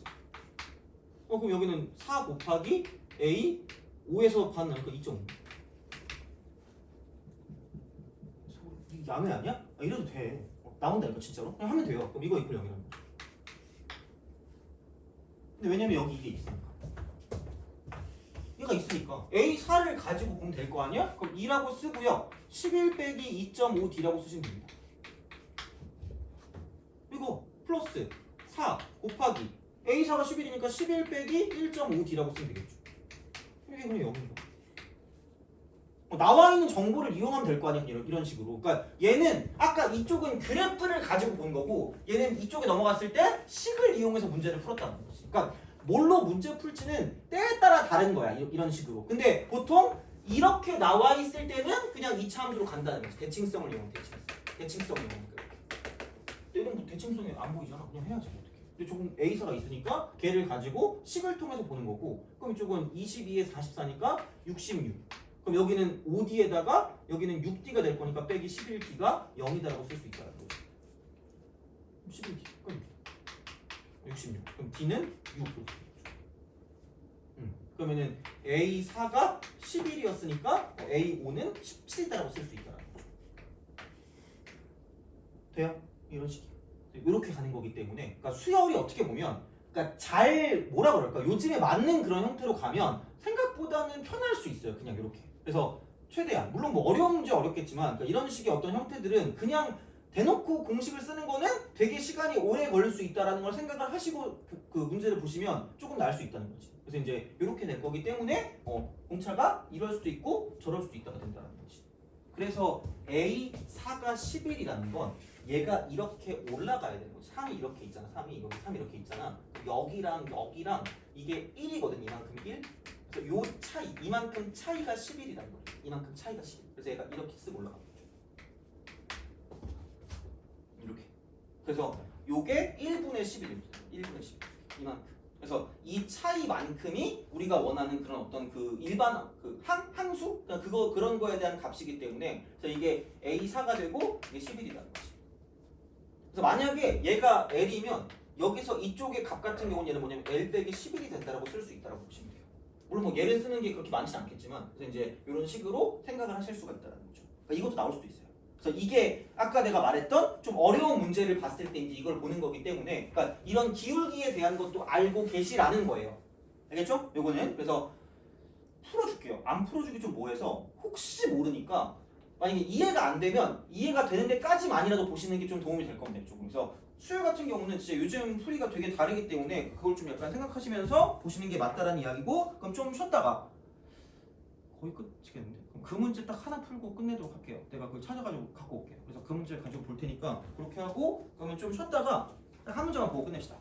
그럼 여기는 4 곱하기 A 5에서 반나니까 2.5 야매 아니야? 이래도 돼. 나온다니까 진짜로. 그냥 하면 돼요. 그럼 이거 이퀄 0이라는 거죠. 근데 왜냐면 여기 이게 있으니까. 얘가 있으니까 A4를 가지고 보면 될 거 아니야? 그럼 2라고 쓰고요. 11 빼기 2.5D라고 쓰시면 됩니다. 그리고 플러스 4 곱하기 A4가 11이니까 11 빼기 1.5D라고 쓰면 되겠죠. 이게 그냥 0인 거. 나와 있는 정보를 이용하면 될 거 아니야 이런 식으로. 그러니까 얘는 아까 이쪽은 그래프를 가지고 본 거고 얘는 이쪽에 넘어갔을 때 식을 이용해서 문제를 풀었다는 거지. 그러니까 뭘로 문제 풀지는 때에 따라 다른 거야 이런 식으로. 근데 보통 이렇게 나와 있을 때는 그냥 2차 함수로 간다는 거지. 대칭성을 이용 대칭성을 이용하니까 이렇게. 얘는 뭐 대칭성이 안 보이잖아. 그냥 해야지 뭐 어떻게. 근데 조금 A사가 있으니까 걔를 가지고 식을 통해서 보는 거고 그럼 이쪽은 22에 44니까 66 그럼 여기는 5D에다가 여기는 6D가 될 거니까 빼기 11D가 0이다라고 쓸 수 있다는 거죠. 11D 그럼 66 그럼 D는 6 그러면은 A4가 11이었으니까 A5는 17이다라고 쓸 수 있다는 거죠. 돼요? 이런 식이에요. 이렇게 가는 거기 때문에 그러니까 수열이 어떻게 보면 그러니까 잘 뭐라 그럴까 요즘에 맞는 그런 형태로 가면 생각보다는 편할 수 있어요. 그냥 이렇게. 그래서 최대한 물론 뭐 어려운 문제 어렵겠지만 그러니까 이런 식의 어떤 형태들은 그냥 대놓고 공식을 쓰는 거는 되게 시간이 오래 걸릴 수 있다라는 걸 생각을 하시고 그 문제를 보시면 조금 나을 수 있다는 거지. 그래서 이제 이렇게 될 거기 때문에 공차가 이럴 수도 있고 저럴 수도 있다가 된다는 거지. 그래서 A4가 11이라는 건 얘가 이렇게 올라가야 되는 거지. 3이 이렇게 있잖아. 3이 여기 3 이렇게 있잖아. 여기랑 이게 1이거든. 이만큼 1. 그래서 요 차이, 이만큼 차이가 11이라는 거예요. 이만큼 차이가 11. 그래서 얘가 이렇게 쓱 올라가는 거죠. 이렇게. 그래서 요게 1분의 11입니다. 1분의 11. 이만큼. 그래서 이 차이만큼이 우리가 원하는 그런 어떤 그 일반 그 항수? 그러니까 그런 거에 대한 값이기 때문에 그래서 이게 A4가 되고 이게 11이라는 거지. 그래서 만약에 얘가 L이면 여기서 이쪽의 값 같은 경우는 얘는 뭐냐면 L 빼기 11이 된다라고 쓸 수 있다라고 보시면 돼요. 물론 뭐 얘를 쓰는 게 그렇게 많지는 않겠지만 그래서 이제 이런 식으로 생각을 하실 수가 있다는 거죠. 그러니까 이것도 나올 수도 있어요. 그래서 이게 아까 내가 말했던 좀 어려운 문제를 봤을 때 이제 이걸 보는 거기 때문에 그러니까 이런 기울기에 대한 것도 알고 계시라는 거예요. 알겠죠? 요거는 그래서 풀어줄게요. 안 풀어주기 좀 뭐해서 혹시 모르니까 만약에 이해가 안 되면 이해가 되는 데까지만이라도 보시는 게 좀 도움이 될 겁니다. 조금. 그래서 수열 같은 경우는 진짜 요즘 풀이가 되게 다르기 때문에 그걸 좀 약간 생각하시면서 보시는 게 맞다라는 이야기고 그럼 좀 쉬었다가 거의 끝이겠는데? 그럼 그 문제 딱 하나 풀고 끝내도록 할게요. 내가 그걸 찾아가지고 갖고 올게요. 그래서 그 문제 가지고 볼 테니까 그렇게 하고 그러면 좀 쉬었다가 딱 한 문제만 보고 끝냅시다.